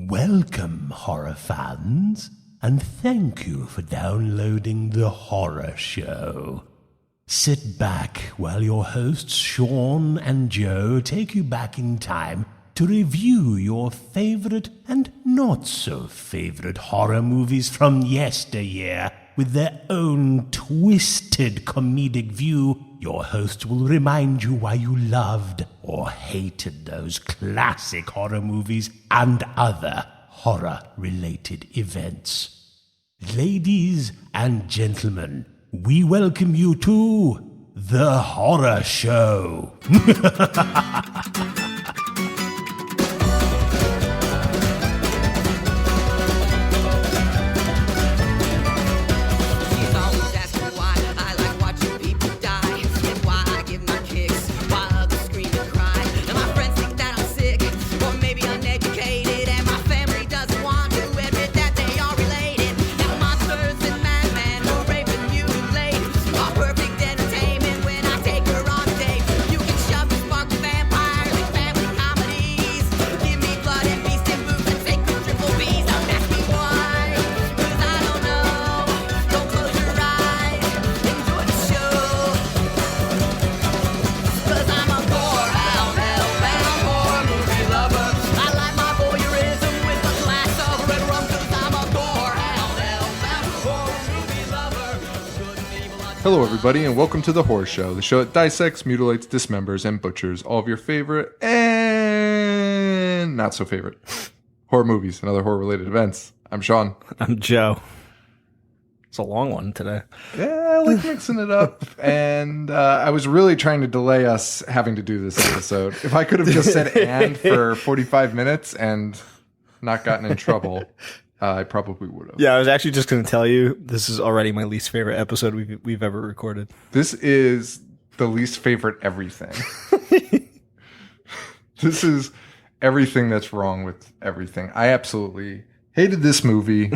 Welcome, horror fans, and thank you for downloading The Horror Show. Sit back while your hosts Sean and Joe take you back in time to review your favorite and not-so-favorite horror movies from yesteryear. With their own twisted comedic view, your hosts will remind you why you loved or hated those classic horror movies and other horror-related events. Ladies and gentlemen, we welcome you to The Horror Show. Hello everybody and welcome to The Horror Show, the show that dissects, mutilates, dismembers, and butchers all of your favorite and not so favorite horror movies and other horror related events. I'm Sean. I'm Joe. It's a long one today. Yeah, I like mixing it up, and I was really trying to delay us having to do this episode. If I could have just said "and" for 45 minutes and not gotten in trouble, I probably would have. Yeah, I was actually just going to tell you, this is already my least favorite episode we've ever recorded. This is the least favorite everything. This is everything that's wrong with everything. I absolutely hated this movie,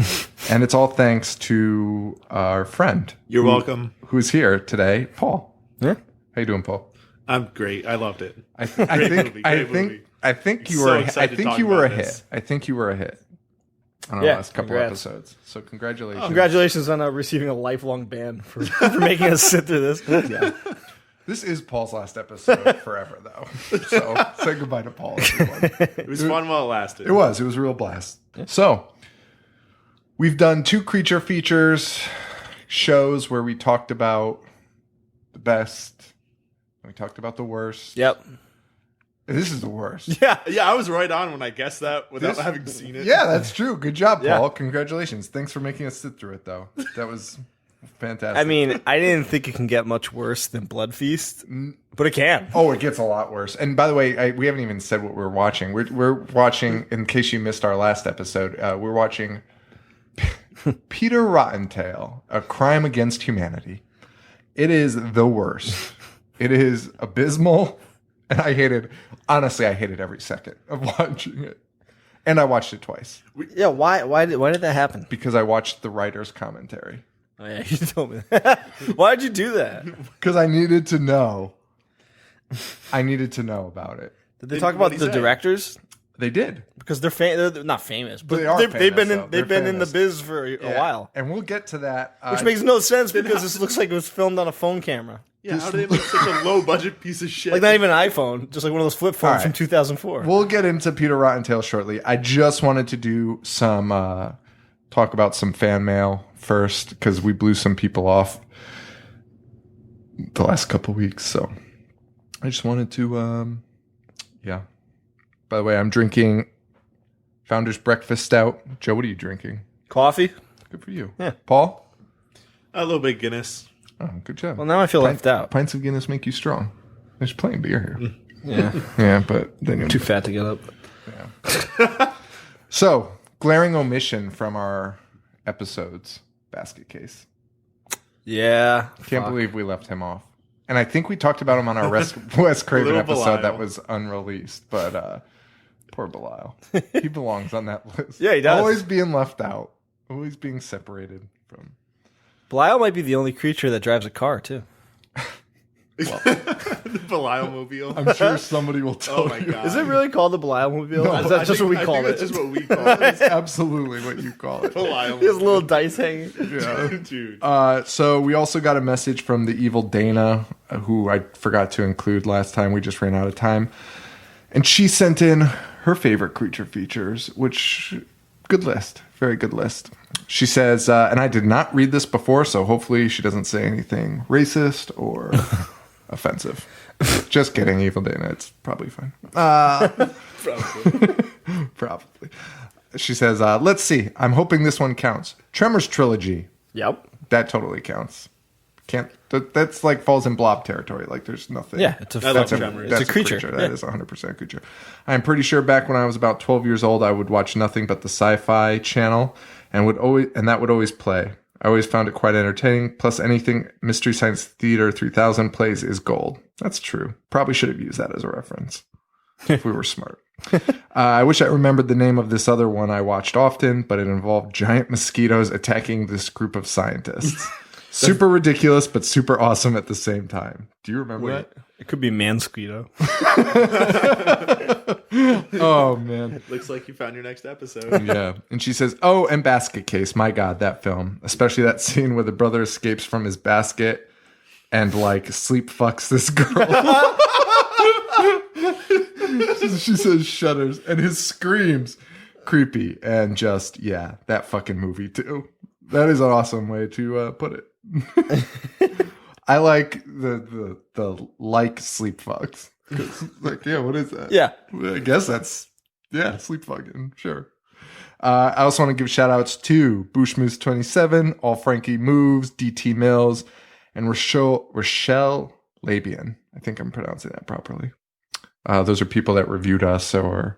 and it's all thanks to our friend. You're welcome. Who's here today, Paul. Yeah. How you doing, Paul? I'm great. I loved it. I think you were a hit. I think you were a hit on our last couple episodes. So congratulations. Congratulations on receiving a lifelong ban for making us sit through this. Yeah. This is Paul's last episode forever, though. So say goodbye to Paul, everyone. It was fun while it lasted. It was a real blast. Yeah. So we've done 2 creature features shows where we talked about the best, and we talked about the worst. Yep. This is the worst. Yeah, I was right on when I guessed that without having seen it. Yeah, that's true. Good job, Paul. Yeah. Congratulations. Thanks for making us sit through it, though. That was fantastic. I mean, I didn't think it can get much worse than Blood Feast, but it can. Oh, it gets a lot worse. And by the way, we haven't even said what we're watching. We're watching, in case you missed our last episode, we're watching Peter Rottentail, A Crime Against Humanity. It is the worst. It is abysmal. And I hated every second of watching it. And I watched it twice. Yeah, why did that happen? Because I watched the writer's commentary. Oh yeah, you told me that. Why did you do that? Because I needed to know. I needed to know about it. Did they talk about the directors? They did. Because they're not famous, but they've been in the biz for a while. And we'll get to that. Which makes no sense because this looks like it was filmed on a phone camera. Yeah, how did they make such a low-budget piece of shit? Like not even an iPhone, just like one of those flip phones from 2004. We'll get into Peter Rottentail shortly. I just wanted to do some talk about some fan mail first because we blew some people off the last couple weeks. So I just wanted to, By the way, I'm drinking Founder's Breakfast Stout. Joe, what are you drinking? Coffee. Good for you. Yeah. Paul? A little bit Guinness. Oh, good job. Well, now I feel left out. Pints of Guinness make you strong. There's plenty of beer here. Yeah. Yeah, but then you're too fat to get up. Yeah. So, glaring omission from our episodes basket case. Yeah. Can't believe we left him off. And I think we talked about him on our Wes Craven episode that was unreleased. But poor Belial. He belongs on that list. Yeah, he does. Always being left out. Always being separated from. Belial might be the only creature that drives a car, too. The Belial-mobile. I'm sure somebody will tell you. God. Is it really called the Belial-mobile? No, is that just what we call it? That's just what we call it. That's absolutely what you call it. Belial-mobile. He has little dice hanging. Yeah. Dude. So we also got a message from the evil Dana, who I forgot to include last time. We just ran out of time. And she sent in her favorite creature features, which, good list. Very good list. She says, and I did not read this before, so hopefully she doesn't say anything racist or offensive. Just kidding, evil Dana. It's probably fine. Probably. She says, let's see. I'm hoping this one counts. Tremors trilogy. Yep. That totally counts. That's like falls in blob territory. Like there's nothing. Yeah, it's a Tremors. It's a creature. That is 100% a creature. I'm pretty sure back when I was about 12 years old, I would watch nothing but the Sci-Fi Channel, and that would always play. I always found it quite entertaining. Plus, anything Mystery Science Theater 3000 plays is gold. That's true. Probably should have used that as a reference if we were smart. I wish I remembered the name of this other one I watched often, but it involved giant mosquitoes attacking this group of scientists. Super ridiculous, but super awesome at the same time. Do you remember that? It could be Mansquito. Oh, man. Looks like you found your next episode. Yeah. And she says, oh, and Basket Case. My God, that film. Especially that scene where the brother escapes from his basket and, like, sleep fucks this girl. She says shudders. And his screams. Creepy. And just, yeah, that fucking movie, too. That is an awesome way to put it. I like the like sleep fucks. Like, yeah, what is that? Yeah. I guess that's, sleep fucking, sure. I also want to give shout outs to Bushmoose27, All Frankie Moves, DT Mills, and Rochelle Labian. I think I'm pronouncing that properly. Those are people that reviewed us or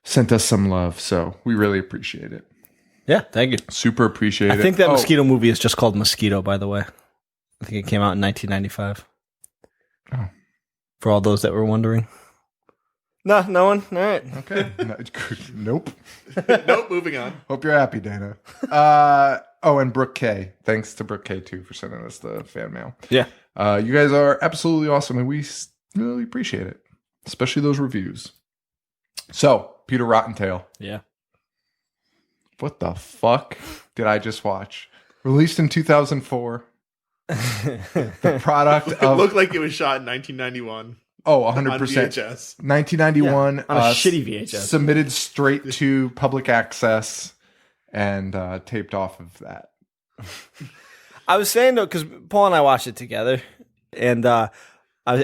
sent us some love, so we really appreciate it. Yeah, thank you. Super appreciate it. I think that Mosquito movie is just called Mosquito, by the way. I think it came out in 1995. Oh. For all those that were wondering. No one? All right. Okay. Nope. Nope, moving on. Hope you're happy, Dana. And Brooke K. Thanks to Brooke K, too, for sending us the fan mail. Yeah. You guys are absolutely awesome, and we really appreciate it, especially those reviews. So, Peter Rottentail. Yeah. What the fuck did I just watch? Released in 2004. The product It of... looked like it was shot in 1991. Oh, 100%. On VHS. 1991. Yeah, on a shitty VHS. Submitted straight to public access and taped off of that. I was saying, though, because Paul and I watched it together, and I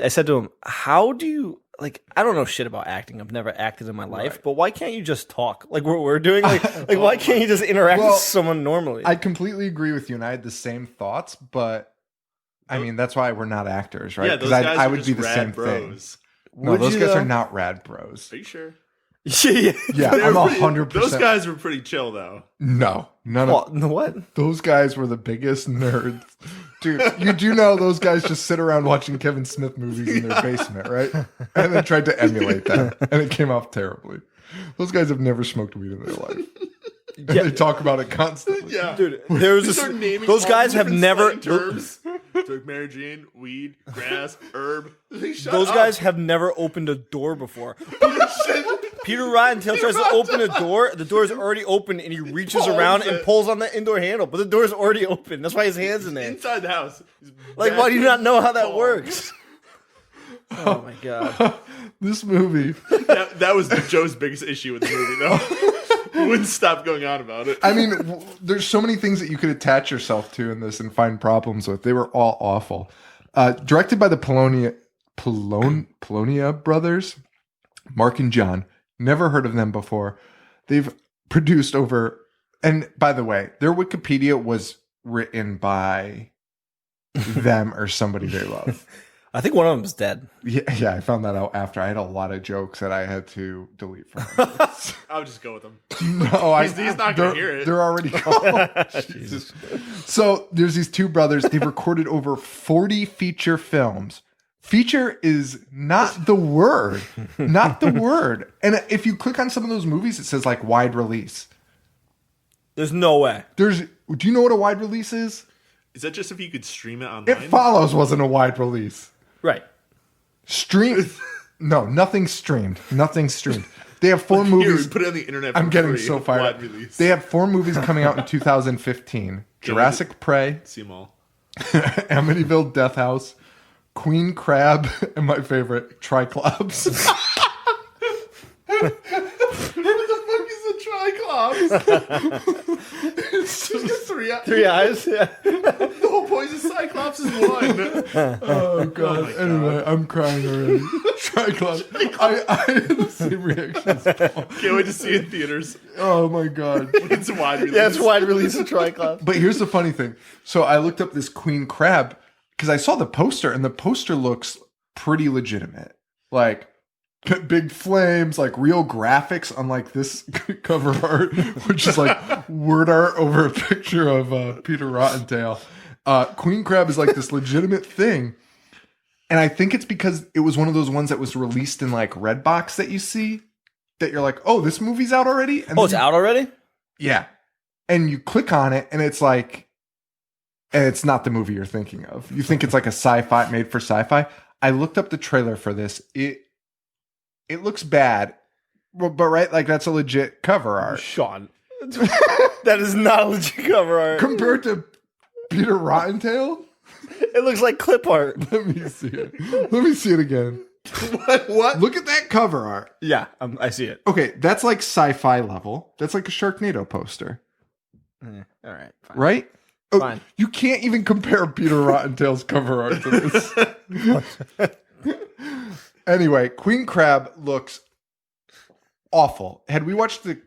said to him, how do you... Like, I don't know shit about acting. I've never acted in my life, right. But why can't you just talk like what we're doing? Like why can't you just interact with someone normally? I completely agree with you, and I had the same thoughts, but I mean, that's why we're not actors, right? Yeah, those guys I are would just be the rad same bros. thing. No, Would those you, guys though? are not rad bros. Are you sure? Yeah, I'm 100%. Those guys were pretty chill, though. No, none of what? those guys were the biggest nerds. Dude, you do know those guys just sit around watching Kevin Smith movies in their basement, right? And then tried to emulate that, and it came off terribly. Those guys have never smoked weed in their life. And they talk about it constantly. Yeah. Dude, there's those guys have never terms. Took Mary Jane, weed, grass, herb. Those guys have never opened a door before. Peter Rottentail tries to open a door. The door is already open, and he reaches around and pulls on the indoor handle. But the door is already open. That's why his hand's in there. Inside the house. Like, why do you not know how that works? Oh my god! This movie. That was Joe's biggest issue with the movie, though. He wouldn't stop going on about it. I mean, there's so many things that you could attach yourself to in this and find problems with. They were all awful. Directed by the Polonia brothers, Mark and John. Never heard of them before. They've produced over, and by the way, their Wikipedia was written by them or somebody they love. I think one of them is dead. Yeah, I found that out after. I had a lot of jokes that I had to delete from them. I would just go with him. No, he's not going to hear it. They're already gone. Jesus. So there's these two brothers. They've recorded over 40 feature films. Feature is not the word. Not the word. And if you click on some of those movies, it says like wide release. There's no way. Do you know what a wide release is? Is that just if you could stream it online? It Follows wasn't a wide release. Right. No, nothing streamed. Nothing streamed. They have 4 movies. Here, put it on the internet for I'm getting free. so fired Wide up. release. They have 4 movies coming out in 2015. Jurassic Prey, See them all. Amityville Death House, Queen Crab, and my favorite, Triclops. What the fuck is a Triclops? It's just 3 eyes. 3 eyes. Yeah. The whole point is Cyclops is one. Oh, God. my Anyway, I'm crying already. Triclops. I had the same reactions. Can't wait to see it in theaters. Oh, my God. It's a wide release. Yeah, it's wide release of Triclops. But here's the funny thing. So I looked up this Queen Crab because I saw the poster, and the poster looks pretty legitimate. Like, big flames, like real graphics, unlike this cover art, which is like word art over a picture of Peter Rottentail. Queen Crab is like this legitimate thing. And I think it's because it was one of those ones that was released in like Redbox that you see that you're like, oh, this movie's out already? And Oh, it's out already? Yeah. And you click on it and it's like, and it's not the movie you're thinking of. You think it's like a sci-fi, made for sci-fi. I looked up the trailer for this. It looks bad, but right, like that's a legit cover art. Sean. That is not a legit cover art. Compared to Peter Rottentail? It looks like clip art. Let me see it. Let me see it again. What? Look at that cover art. Yeah, I see it. Okay, that's like sci-fi level. That's like a Sharknado poster. All right, fine. Right? Oh, Fine. you can't even compare Peter Rottentail's cover art to this. Anyway, Queen Crab looks awful. Had we watched the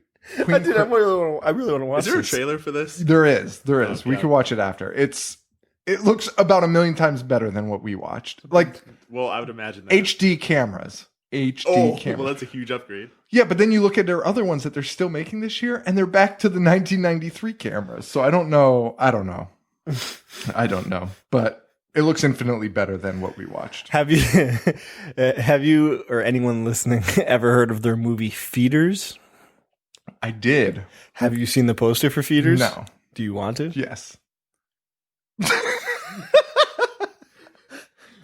Queen Dude, Crab, I really want to watch Is there a this. trailer for this? there is. We Okay. can watch it after. It looks about 1,000,000 times better than what we watched. Like Well, I would imagine that. HD cameras. Well, that's a huge upgrade. Yeah, but then you look at their other ones that they're still making this year, and they're back to the 1993 cameras. So I don't know. I don't know. But it looks infinitely better than what we watched. Have you or anyone listening ever heard of their movie Feeders? I did. Have you seen the poster for Feeders? No. Do you want to? Yes.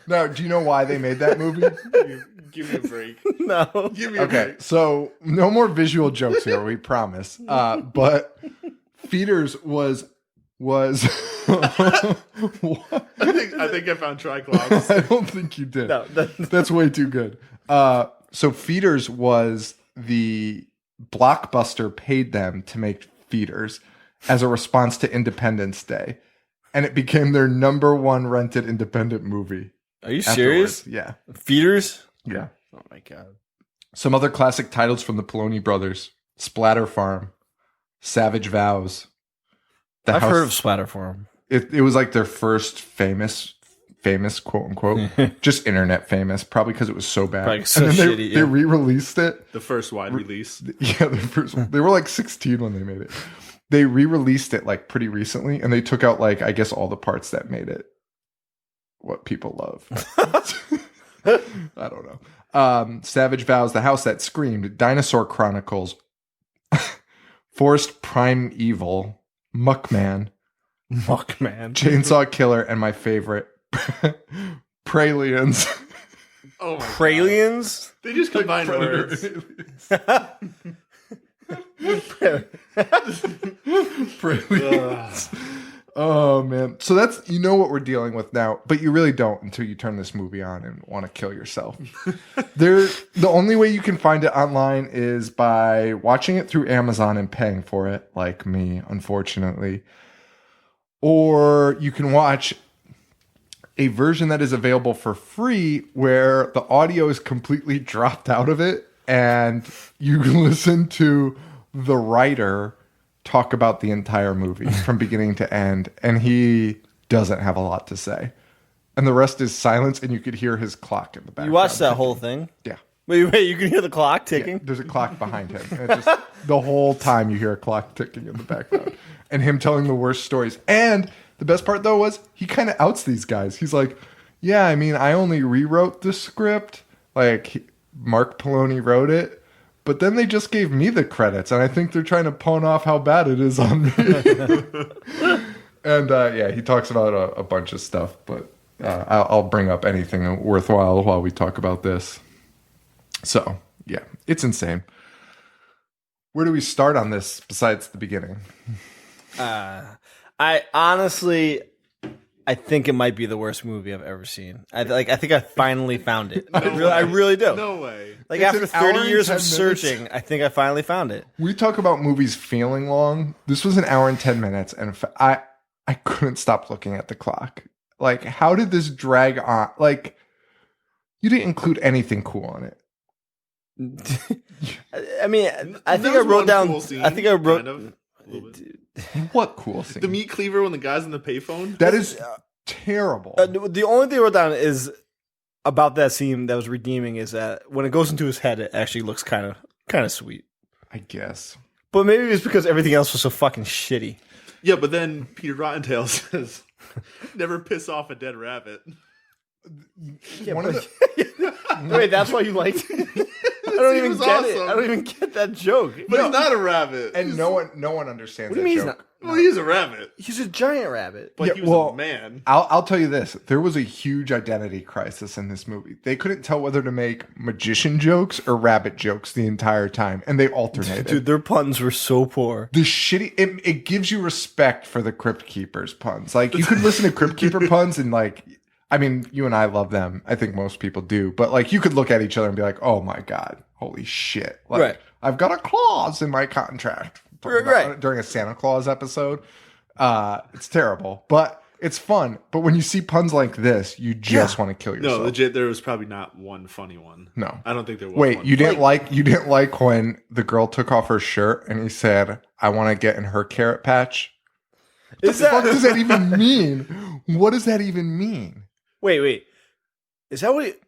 Now, do you know why they made that movie? Give me a break. No. Give me a Okay, break. so no more visual jokes here, we promise. But Feeders was I think I found Triclops. I don't think you did. No, That's way too good. So Feeders was the Blockbuster paid them to make Feeders as a response to Independence Day. And it became their #1 rented independent movie. Are you afterwards. serious? Yeah. Feeders? Yeah. Oh my god. Some other classic titles from the Poloni brothers: Splatter Farm, Savage Vows. I've heard of Splatter Farm. It was like their first famous quote unquote, just internet famous, probably because it was so bad. Probably so and then shitty, they yeah. re-released it. The first wide release. Yeah, the first one. They were like 16 when they made it. They re-released it like pretty recently, and they took out like I guess all the parts that made it what people love. I don't know. Savage Vows, The House That Screamed, Dinosaur Chronicles, Forest Primeval, Muckman, Chainsaw Killer, and my favorite, Praliens. Oh my Praliens? God. They just combined words. Praliens. Oh man. So that's, you know what we're dealing with now, but you really don't until you turn this movie on and want to kill yourself. The only way you can find it online is by watching it through Amazon and paying for it, like me, unfortunately. Or you can watch a version that is available for free where the audio is completely dropped out of it and you can listen to the writer talk about the entire movie from beginning to end, and he doesn't have a lot to say. And the rest is silence, and you could hear his clock in the background. You watched that whole thing? Yeah. Wait, you can hear the clock ticking? There's a clock behind him. And it just, the whole time you hear a clock ticking in the background. And him telling the worst stories. And the best part, though, was he kind of outs these guys. He's like, yeah, I mean, I only rewrote the script. Like, Mark Poloni wrote it. But then they just gave me the credits, and I think they're trying to pawn off how bad it is on me. And yeah, he talks about a bunch of stuff, but I'll bring up anything worthwhile while we talk about this. So yeah, it's insane. Where do we start on this besides the beginning? I honestly, I think it might be the worst movie I've ever seen. I think I finally found it. I really do. No way. Like It's after an hour 30 and years 10 of searching, I think I finally found it. We talk about movies feeling long. This was an hour and 10 minutes, and I couldn't stop looking at the clock. Like, how did this drag on? Like, you didn't include anything cool on it. I mean, I think I was wrote one down. cool scene, I think I wrote. kind of, a little bit. What cool scene? The meat cleaver when the guy's in the payphone. That is terrible. The only thing I wrote down is about that scene that was redeeming is that when it goes into his head, it actually looks kind of sweet. I guess. But maybe it's because everything else was so fucking shitty. Yeah, but then Peter Rottentail says, "Never piss off a dead rabbit." One of the, Wait, that's why you liked it? I don't even was get it. awesome. I don't even get that joke. But he's not a rabbit. and no one understands What do that you mean he's joke. not? Well, he's a rabbit, He's a giant rabbit. but Yeah, he was well, a man. I'll tell you this. There was a huge identity crisis in this movie. They couldn't tell whether to make magician jokes or rabbit jokes the entire time, and they alternated. Dude, their puns were so poor. The shitty it gives you respect for the Crypt Keepers puns. Like, you could listen to Crypt Keeper puns and, like, I mean, you and I love them. I think most people do. But, like, you could look at each other and be like, oh my God, holy shit. Like, Right. I've got a clause in my contract. Right. During a Santa Claus episode. It's terrible, but it's fun. But when you see puns like this, you just want to kill yourself. No, legit. There was probably not one funny one. No. I don't think there was. Wait, one. you didn't like when the girl took off her shirt and he said, "I want to get in her carrot patch." Is What that does that even mean? What does that even mean? wait? Is that what?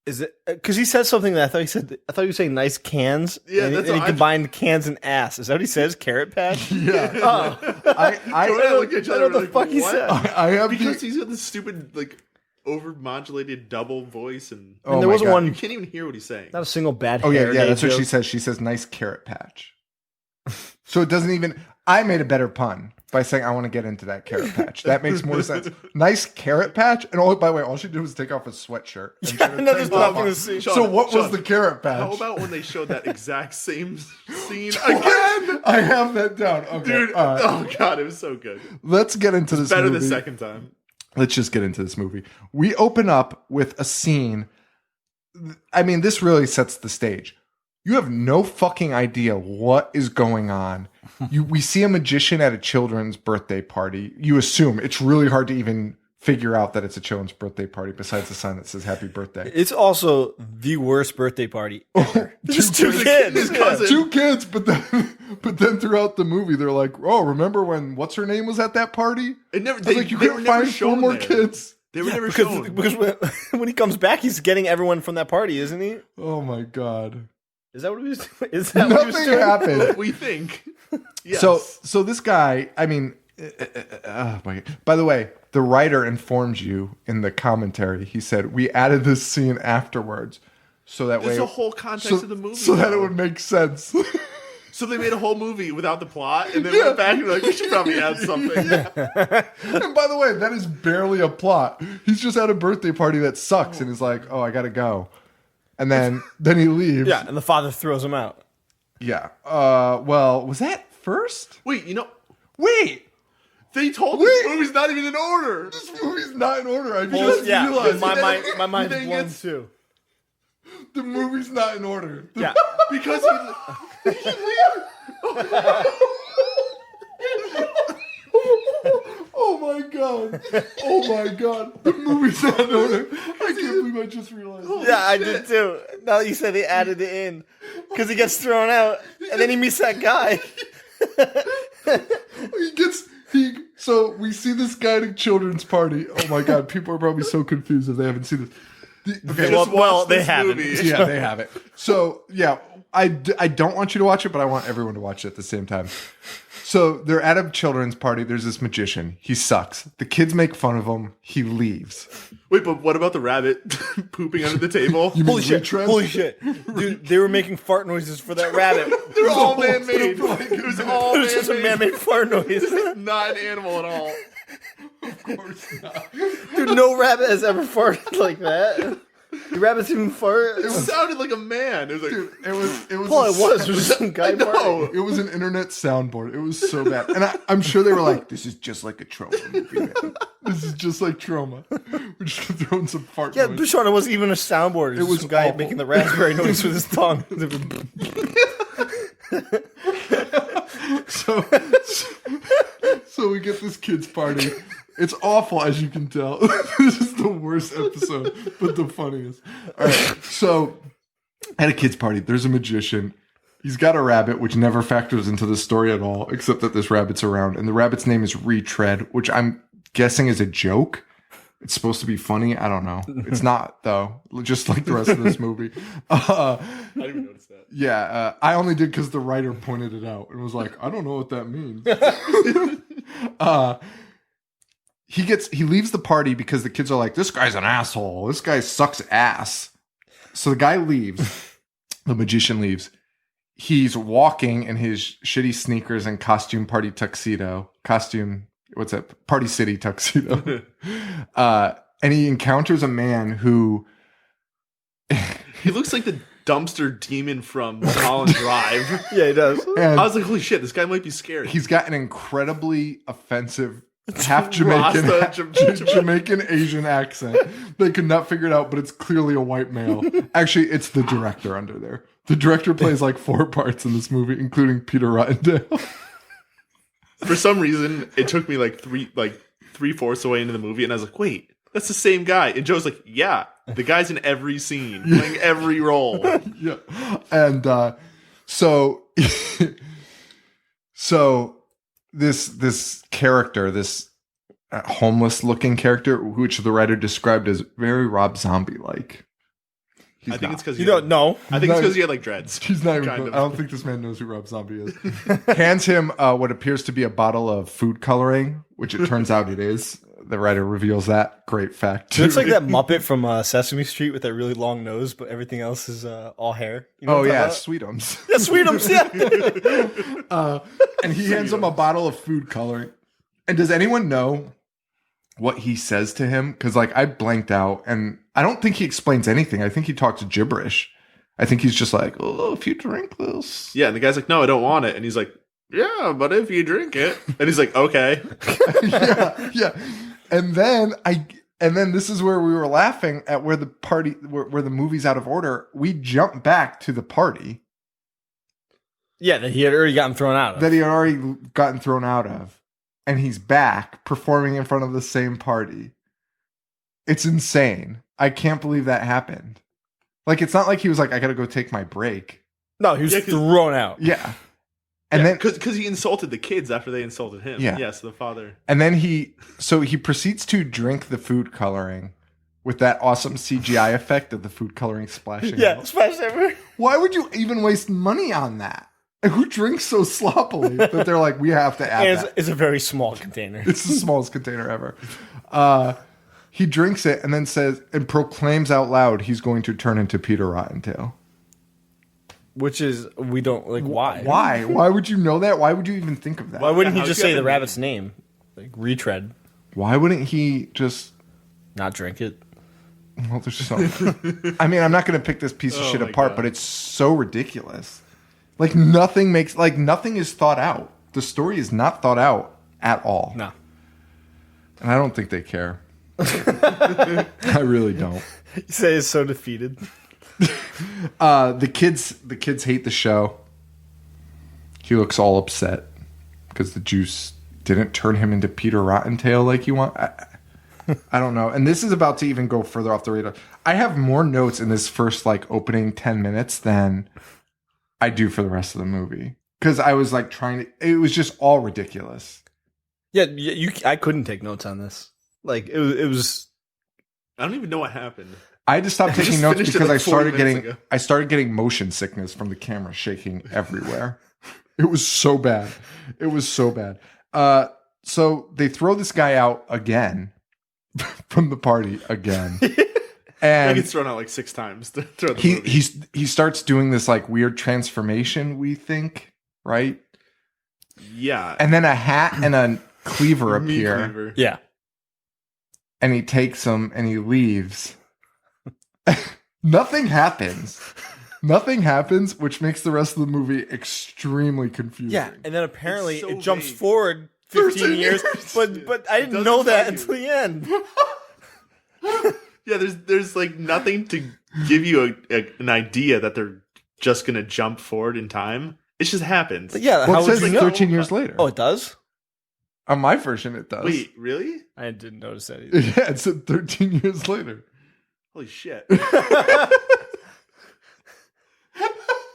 Is it? Because he said something that I thought he said. I thought he was saying nice cans. Yeah, and that's he what I- combined cans and ass. Is that what he says? Carrot patch. Yeah, Oh, I Joey and I looked at each I other don't know like, what the fuck he what? said. I have Because the, he's got this stupid, like, over-modulated double voice, and oh there my wasn't God. one- you can't even hear what he's saying. Not a single bad. Oh yeah, hair yeah. day That's what joke. she says. She says nice carrot patch. So it doesn't even. I made a better pun by saying I want to get into that carrot patch. That makes more sense. Nice carrot patch. And by the way, all she did was take off a sweatshirt. And she had a no, there's tank top nothing on. to see. So what was Sean, the carrot patch? How about when they showed that exact same scene Again? again? I have that down. Okay, Dude, all right. oh god, it was so good. Let's get into this Better movie. the second time. Let's just get into this movie. We open up with a scene. I mean, this really sets the stage. You have no fucking idea what is going on. We see a magician at a children's birthday party. You assume it's really hard to even figure out that it's a children's birthday party besides the sign that says happy birthday. It's also the worst birthday party ever. Just two His kids. cousin. Two kids, but then throughout the movie, they're like, "Oh, remember when what's her name was at that party?" It never. I was They, like, "You they were couldn't never find four shown more there. kids." They were never because shown. because when he comes back, he's getting everyone from that party, isn't he? Oh my God! Is that what he was doing? Is that what he was Nothing doing? happened. We think. Yes. So this guy, I mean, oh my God. By the way, the writer informs you in the commentary. He said we added this scene afterwards, so that there's way a whole context so, of the movie, so that it though. would make sense. So they made a whole movie without the plot, and then went back and were like, we should probably add something. And by the way, that is barely a plot. He's just at a birthday party that sucks, and he's like, "Oh, I gotta go," and then he leaves. Yeah, and the father throws him out. Yeah. Well, was that first? Wait, Wait. they told Wait. this movie's not even in order. This movie's not in order. I Well, just yeah, realized my mind's Then blown gets- too. the movie's not in order. Yeah, Because he Oh my God. Oh my God. The movie's not in order. I can't believe I just realized that. yeah, I did too. Now that you said they added it in, because he gets thrown out, and then he meets that guy. So we see this guy at a children's party. Oh my God. People are probably so confused if they haven't seen this. Okay. Well, just watched they this haven't. movie. Yeah, they have it. So yeah, I don't want you to watch it, but I want everyone to watch it at the same time. So they're at a children's party. There's this magician. He sucks. The kids make fun of him. He leaves. Wait, but what about the rabbit pooping under the table? Holy shit! Holy shit! Dude, they were making fart noises for that rabbit. They're all man-made. It was all It was just a man-made fart noise. Not an animal at all. Of course not. Dude, no rabbit has ever farted like that. Do rabbits even fart? It sounded like a man. It was like, Dude, it was. Well, it was. It was some guy no. farting. It was an internet soundboard. It was so bad. And I'm sure they were like, this is just like a trauma movie, man. This is just like trauma. We're just throwing some fart Yeah, noise. Sean, it wasn't even a soundboard. It was some guy awful. making the raspberry noise with his tongue. So we get this kids party. It's awful, as you can tell. This is the worst episode, but the funniest. All right, so at a kids party, there's a magician. He's got a rabbit, which never factors into the story at all, except that this rabbit's around. And the rabbit's name is Retread, which I'm guessing is a joke. It's supposed to be funny. I don't know. It's not, though, just like the rest of this movie. I didn't even notice that. Yeah, I only did because the writer pointed it out and was like, I don't know what that means. He leaves the party because the kids are like, this guy's an asshole. This guy sucks ass. So the guy leaves. The magician leaves. He's walking in his shitty sneakers and party city tuxedo. And he encounters a man who He looks like the dumpster demon from Mulholland Drive. Yeah, he does. and I was like, holy shit, this guy might be scary. he's got an incredibly offensive half Jamaican, Rasta, Jamaican Asian accent. They could not figure it out, but it's clearly a white male. Actually, it's the director under there. The director plays like 4 parts in this movie, including Peter Rottentail. For some reason, it took me like three-fourths away into the movie, and I was like, wait, that's the same guy. And Joe's like, yeah, the guy's in every scene, playing every role. Yeah. And so this character, this homeless looking character, which the writer described as very Rob Zombie like. I think it's because You don't know. I think it's because he had like dreads. He's not even. Kind of. I don't think this man knows who Rob Zombie is. Hands him what appears to be a bottle of food coloring, which it turns out it is. The writer reveals that. Great fact. It looks like that Muppet from Sesame Street with that really long nose, but everything else is all hair. You know Oh what I'm yeah, talking Sweetums. about? Yeah, Sweetums, yeah. And he hands him a bottle of food coloring. And does anyone know what he says to him? Because like I blanked out, and I don't think he explains anything. I think he talks gibberish. I think he's just like, "Oh, if you drink this." Yeah, and the guy's like, no, I don't want it. And he's like, yeah, but if you drink it. And he's like, okay. yeah. And then this is where we were laughing at where the party where the movie's out of order. We jump back to the party Yeah, that he had already gotten thrown out of. that he had already gotten thrown out of. And he's back performing in front of the same party. It's insane. I can't believe that happened. Like, it's not like he was like, I gotta go take my break. No, he was Yeah, 'cause- thrown out. Yeah. And then because he insulted the kids after they insulted him. Yeah. Yes, the father. and then he proceeds to drink the food coloring with that awesome CGI effect of the food coloring splashing Yeah, out. splash everywhere. Why would you even waste money on that? And who drinks so sloppily that they're like, we have to add And that? it's a very small container. It's the smallest container ever. He drinks it and then says and proclaims out loud he's going to turn into Peter Rottentail. Which is, we don't, like, why? Why? Why would you know that? Why would you even think of that? Why wouldn't he How's just he say got the the rabbit's name? Like, retread, Why wouldn't he just... not drink it. Well, there's so... I mean, I'm not going to pick this piece of Oh shit my apart, God. but it's so ridiculous. Like, nothing is thought out. The story is not thought out at all. No. And I don't think they care. I really don't. You say it's so defeated. The kids hate the show. He looks all upset because the juice didn't turn him into Peter Rottentail like you want. I don't know. And this is about to even go further off the radar. I have more notes in this first like opening 10 minutes than I do for the rest of the movie. Because I was like it was just all ridiculous. Yeah, I couldn't take notes on this. Like, it was I don't even know what happened. I had to stop taking just notes finished it because like 40 minutes I started getting motion sickness from the camera shaking everywhere. It was so bad. It was so bad. So they throw this guy out again from the party again. And He gets thrown out like 6 times throughout the movie. he starts doing this like weird transformation, we think, right? Yeah. And then a hat and a cleaver Meat appear. cleaver. Yeah. And he takes them and he leaves. Nothing happens. Nothing happens, which makes the rest of the movie extremely confusing. Yeah, and then apparently It's so it jumps vague. forward 15 13 years, years. but I didn't doesn't know that tell you. until the end. Yeah, there's like nothing to give you an idea that they're just gonna jump forward in time. It just happens. But yeah, Well, how it would says you know? 13 years later. Oh, it does? On my version, it does. Wait, really? I didn't notice that either. Yeah, it said 13 years later. Holy shit!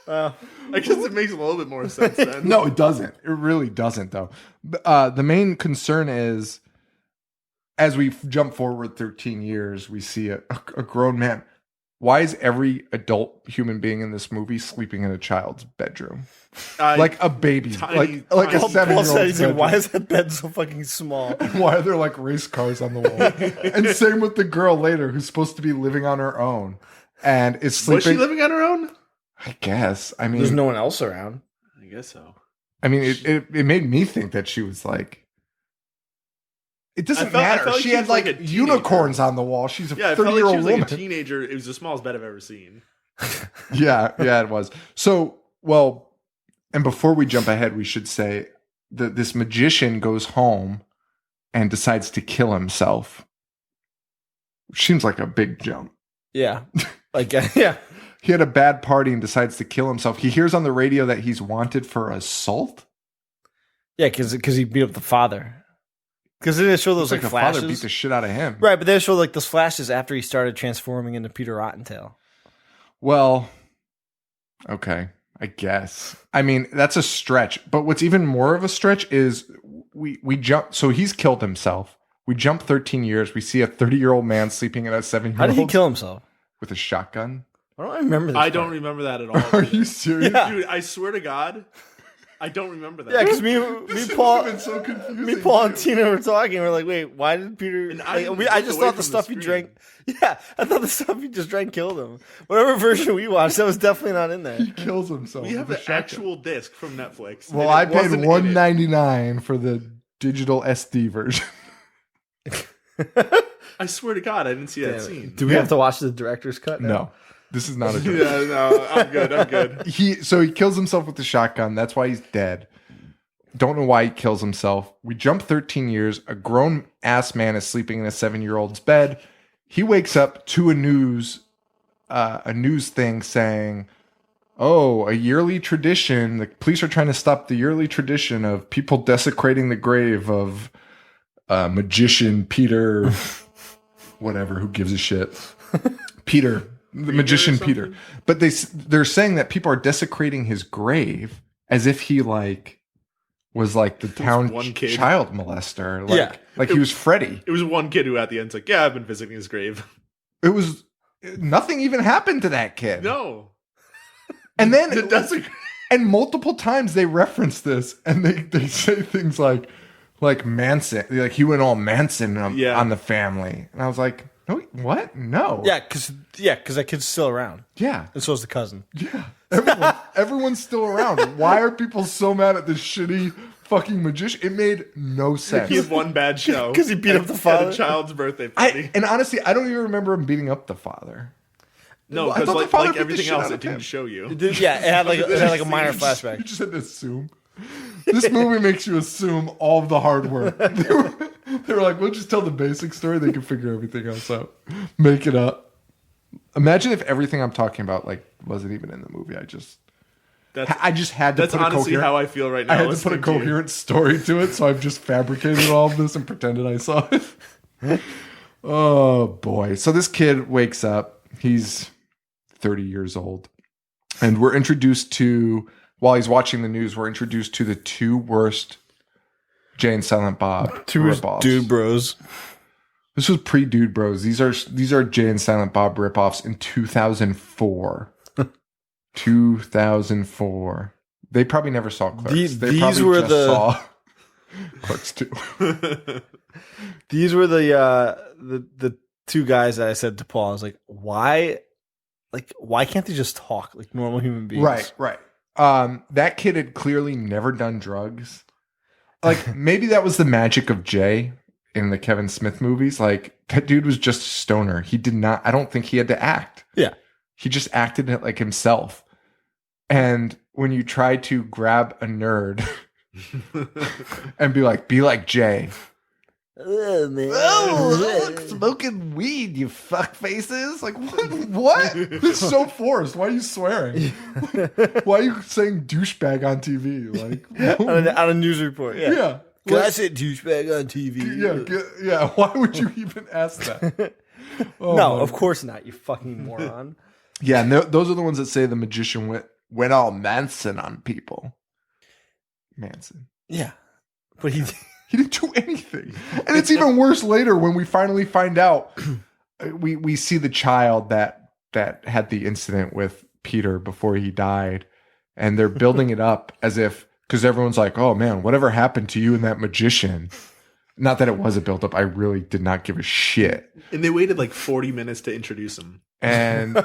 Well, I guess it makes a little bit more sense then. No, it doesn't. It really doesn't, though. The main concern is, as we jump forward 13 years, we see a grown man. Why is every adult human being in this movie sleeping in a child's bedroom? Like a baby. Tiny, like a tiny. 7-year-old. Paul said, he's like, bedroom. why is that bed so fucking small? Why are there like race cars on the wall? And same with the girl later who's supposed to be living on her own and is sleeping. Was she living on her own? I guess. I mean, There's no one else around. I guess so. it made me think that she was like. It doesn't I matter. felt like She she had was like like a teenager. unicorns on the wall. She's a Yeah, I felt like 30-year-old she was woman. like a teenager. It was the smallest bed I've ever seen. Yeah, it was. So, well, and before we jump ahead, we should say that this magician goes home and decides to kill himself. Which seems like a big jump. Yeah. Like, yeah. He had a bad party and decides to kill himself. He hears on the radio that he's wanted for assault. Yeah, because he beat up the father. Because they didn't show those It's like the father flashes. beat the shit out of him. Right, but they showed like those flashes after he started transforming into Peter Rottentail. Well, okay, I guess. I mean, that's a stretch. But what's even more of a stretch is we jump. So he's killed himself. We jump 13 years. We see a 30-year-old man sleeping in a 7-year-old. How did he kill himself? with a shotgun. I don't remember this. I part. don't remember that at all. Are you serious? Yeah. Dude, I swear to God, I don't remember that. Yeah, because me, Paul, It's so confusing. me, Paul, and Tina were talking. We're like, wait, why did Peter? And I Like, I looked just away thought the from stuff the he screen. drank. Yeah, I thought the stuff he just drank killed him. Whatever version we watched, that was definitely not in there. He kills himself. We have with a the shotgun. actual disc from Netflix. Well, and I it paid wasn't in it. $1.99 for the digital SD version. I swear to God, I didn't see that scene. Do we have to watch the director's cut? now? No, this is not a joke. Yeah, no, I'm good. I'm good. He kills himself with the shotgun. That's why he's dead. Don't know why he kills himself. We jump 13 years. A grown ass man is sleeping in a 7-year-old's bed. He wakes up to a news thing saying, "Oh, a yearly tradition. The police are trying to stop the yearly tradition of people desecrating the grave of magician Peter, whatever. Who gives a shit? Peter, the magician Peter." But they're saying that people are desecrating his grave as if he was like the town one kid. child molester. Yeah. Like he was Freddy. It was one kid who at the end's like, "Yeah, I've been visiting his grave." It was nothing even happened to that kid. No, And then it doesn't. and multiple times they reference this and they say things like Manson, like he went all Manson on the family. And I was like, no, what? No. Yeah, because that kid's still around, Yeah. and so is the cousin. Yeah. Everyone's still around. Why are people so mad at this shitty fucking magician? It made no sense. He had one bad show 'Cause he beat up the father? at a child's birthday party. And honestly, I don't even remember him beating up the father. No, I because thought the like father beat the everything shit else, out it of didn't him. show you. Yeah, it had like a minor You flashback. just had to assume. This movie makes you assume all of the hard work. They were like, we'll just tell the basic story. They can figure everything else out. Make it up. Imagine if everything I'm talking about wasn't even in the movie. I just had to That's put a honestly coherent, how I feel right now. I had to listening put a you. coherent story to it, so I've just fabricated all of this and pretended I saw it. Oh boy. So this kid wakes up. He's 30 years old. And we're introduced to, while he's watching the news, we're introduced to the two worst Jay and Silent Bob Two ripoffs. dude bros. This was pre-Dude Bros. These are Jay and Silent Bob ripoffs in 2004. 2004. They probably never saw Clerks. These were saw Clerks 2. These were the two guys that I said to Paul. I was like, why can't they just talk like normal human beings? Right. That kid had clearly never done drugs. Like, maybe that was the magic of Jay in the Kevin Smith movies. Like, that dude was just a stoner. I don't think he had to act. Yeah. He just acted it like himself. And when you try to grab a nerd and be like Jay. Oh, man. Oh, look, smoking weed, you fuck faces. Like, what? It's so forced. Why are you swearing? Why are you saying douchebag on TV? Like, on a news report. Yeah. Can I say douchebag on TV? Yeah. Why would you even ask that? No, of course not, you fucking moron. Yeah, and those are the ones that say the magician went all Manson on people. Manson. Yeah. But he didn't do anything. And it's even worse later when we finally find out. We see the child that had the incident with Peter before he died. And they're building it up as if, because everyone's like, oh man, whatever happened to you and that magician? Not that it was a build up. I really did not give a shit. And they waited like 40 minutes to introduce him. And in a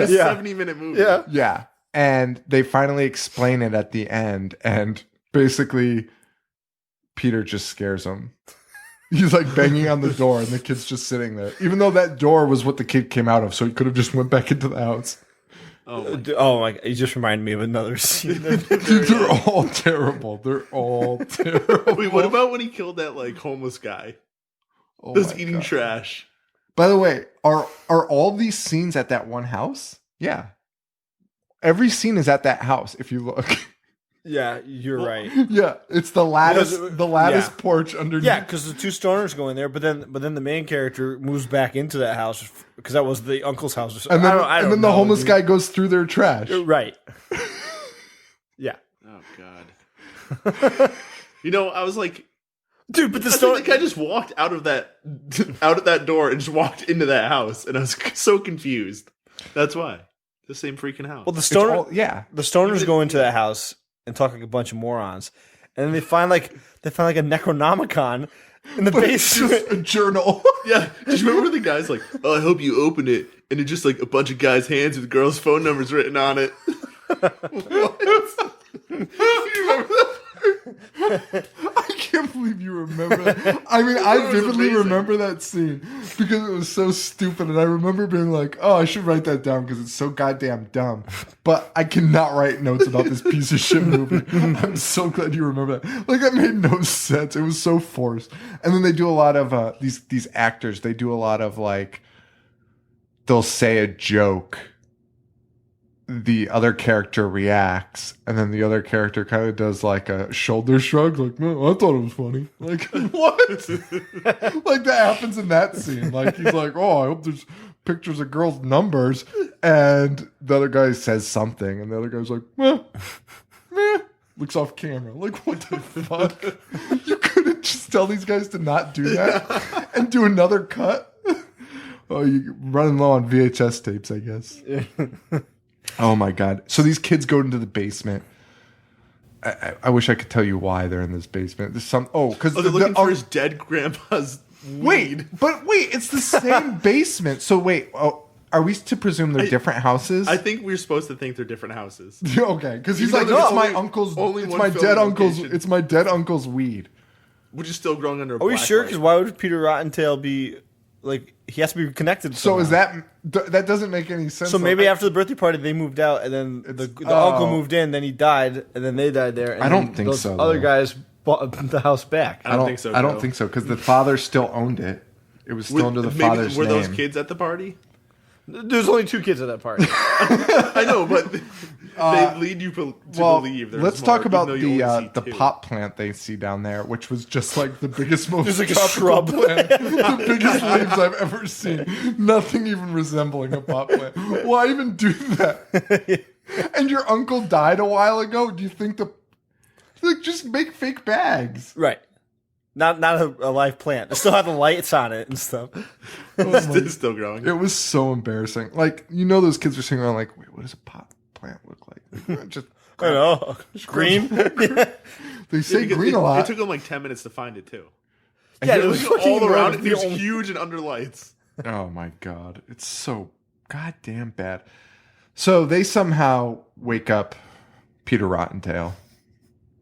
70-minute movie. Yeah. And they finally explain it at the end. And basically, Peter just scares him. He's like banging on the door and the kid's just sitting there. Even though that door was what the kid came out of. So he could have just went back into the house. Oh my God. You just reminded me of another scene. Dude, they're all terrible. They're all terrible. Wait, what about when he killed that like homeless guy? Oh Those my eating God. trash. By the way, are all these scenes at that one house? Yeah. Every scene is at that house if you look. Yeah, you're right. Yeah, it's the lattice Yeah. porch underneath. Yeah, because the two stoners go in there, but then the main character moves back into that house because that was the uncle's house. Or something. And then the homeless guy goes through their trash. Right. Yeah. Oh God. I was like, dude, but the the guy just walked out of that door and just walked into that house, and I was so confused. That's why. The same freaking house. Well, the stoners go into that house and talk like a bunch of morons, and then they find like a Necronomicon in the basement. Just a journal. Yeah. Do you remember the guy's like, oh, I hope you open it, and it's just like a bunch of guys' hands with girls' phone numbers written on it. What? You remember that? I can't believe you remember that. I mean, I vividly remember that scene because it was so stupid, and I remember being like, oh, I should write that down because it's so goddamn dumb. But I cannot write notes about this piece of shit movie. I'm so glad you remember that. Like, that made no sense. It was so forced. And then they do a lot of these actors, they do a lot of like, they'll say a joke, the other character reacts, and then the other character kind of does like a shoulder shrug, like, no, I thought it was funny. Like, what? Like, that happens in that scene. Like, he's like, oh, I hope there's pictures of girls' numbers, and the other guy says something, and the other guy's like, meh, looks off camera. Like, what the fuck? You couldn't just tell these guys to not do that and do another cut? Oh, you're running low on VHS tapes, I guess. Oh my God. So these kids go into the basement. I wish I could tell you why they're in this basement. There's because they're looking for his dead grandpa's weed. Wait, it's the same basement. So are we to presume they're different houses? I think we're supposed to think they're different houses. Okay, because he's Even like, though it's my there's uncle's, only it's one my filming dead uncle's, location. it's my dead uncle's weed. Which is still growing under a Are we black sure? light. Because why would Peter Rottentail be like? He has to be connected. So somehow. that doesn't make any sense? So maybe after the birthday party they moved out, and then the uncle moved in, then he died, and then they died there. And I don't then think those so, Other though. guys bought the house back. I don't think so. I don't think so because the father still owned it. It was still under the father's were name. those kids at the party? There's only 2 kids at that party. I know, but they lead you to believe there's let's more, talk about even though you only the see 2. pot plant they see down there, which was just like the biggest, most Just like a tropical shrub. plant. The biggest leaves I've ever seen. Nothing even resembling a pot plant. Why even do that? And your uncle died a while ago. Do you think just make fake bags? Right. Not a live plant. It still had the lights on it and stuff. It's still growing. It was so embarrassing. Like, those kids were sitting around like, wait, what does a pot plant look like? Just I know. Green. Yeah. They say green a lot. It took them like 10 minutes to find it too. Yeah, it was All around it. the It was only- huge and under lights. Oh my God. It's so goddamn bad. So they somehow wake up Peter Rottentail.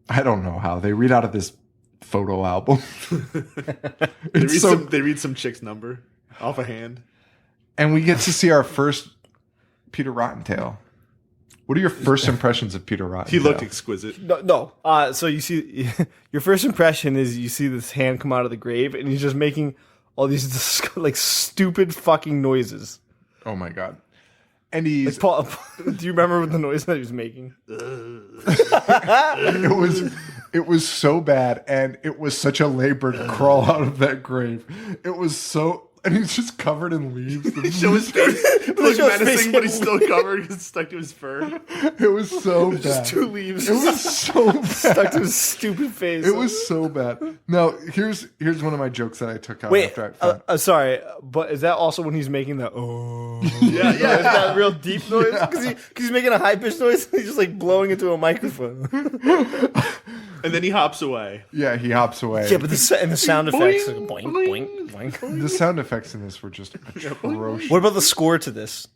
I don't know how. They read out of this photo album. They read some chick's number off a hand. And we get to see our first Peter Rottentail. What are your first impressions of Peter Rottentail? He looked exquisite. No. So you see, your first impression is you see this hand come out of the grave, and he's just making all these like stupid fucking noises. Oh my God. And he's... Like, Paul, do you remember the noise that he was making? It was so bad, and it was such a labored crawl out of that grave. It was so... And he's just covered in leaves. Show his face. It looks Show his menacing, face. but he's still covered because it's stuck to his fur. It was so bad. Just 2 leaves It was so bad. stuck to his stupid face. It was so bad. Now, here's one of my jokes that I took out Wait, after I found. sorry, but is that also when he's making the oh? Yeah, Is that real deep noise? Because he's making a high pitched noise. He's just like blowing into a microphone. And then he hops away. Yeah, he hops away. Yeah, but the sound effects, like boing, boing, boing. The sound effects in this were just atrocious. What about the score to this?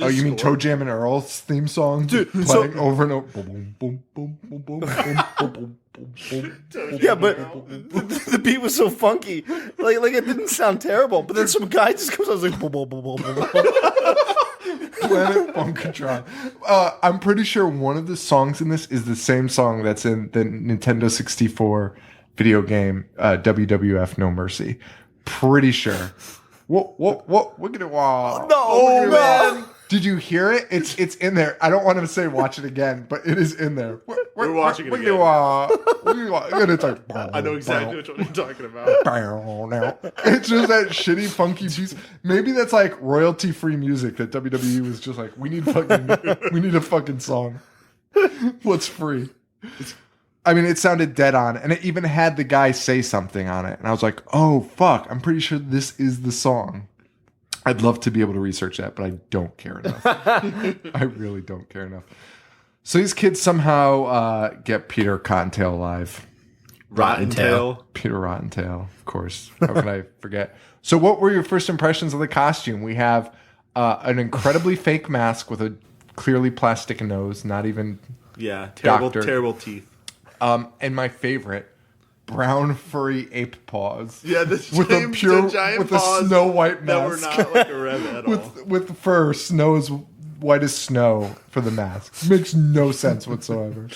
Oh, you mean Toe Jam and Earl's theme song? Dude, playing over and over. Boom, boom, boom, boom, boom, boom, boom, boom, boom, boom. Yeah, but the beat was so funky. Like it didn't sound terrible. But then some guy just comes out and is like, boom, boom, boom, boom, boom. Planet Funkatron. I'm pretty sure one of the songs in this is the same song that's in the Nintendo 64 video game WWF No Mercy. Pretty sure. What? Look at it. Wow. No, man. Did you hear it? It's in there. I don't want to say watch it again, but it is in there. We're watching it Look at again. and it's like, I know exactly which one you're talking about. It's just that shitty funky piece. Maybe that's like royalty free music that WWE was just like, we need a fucking song. What's free? I mean, it sounded dead on, and it even had the guy say something on it, and I was like, oh fuck, I'm pretty sure this is the song. I'd love to be able to research that, but I don't care enough. I really don't care enough. So these kids somehow get Peter Cottontail alive. Rottentail. Peter Rottentail, of course. How can I forget? So what were your first impressions of the costume? We have an incredibly fake mask with a clearly plastic nose, not even... Yeah, Doctor. terrible teeth. And my favorite, brown furry ape paws. Yeah, the giant with a paws Snow White that were mask. not like a red at all. with fur, snow is white as snow for the mask. Makes no sense whatsoever.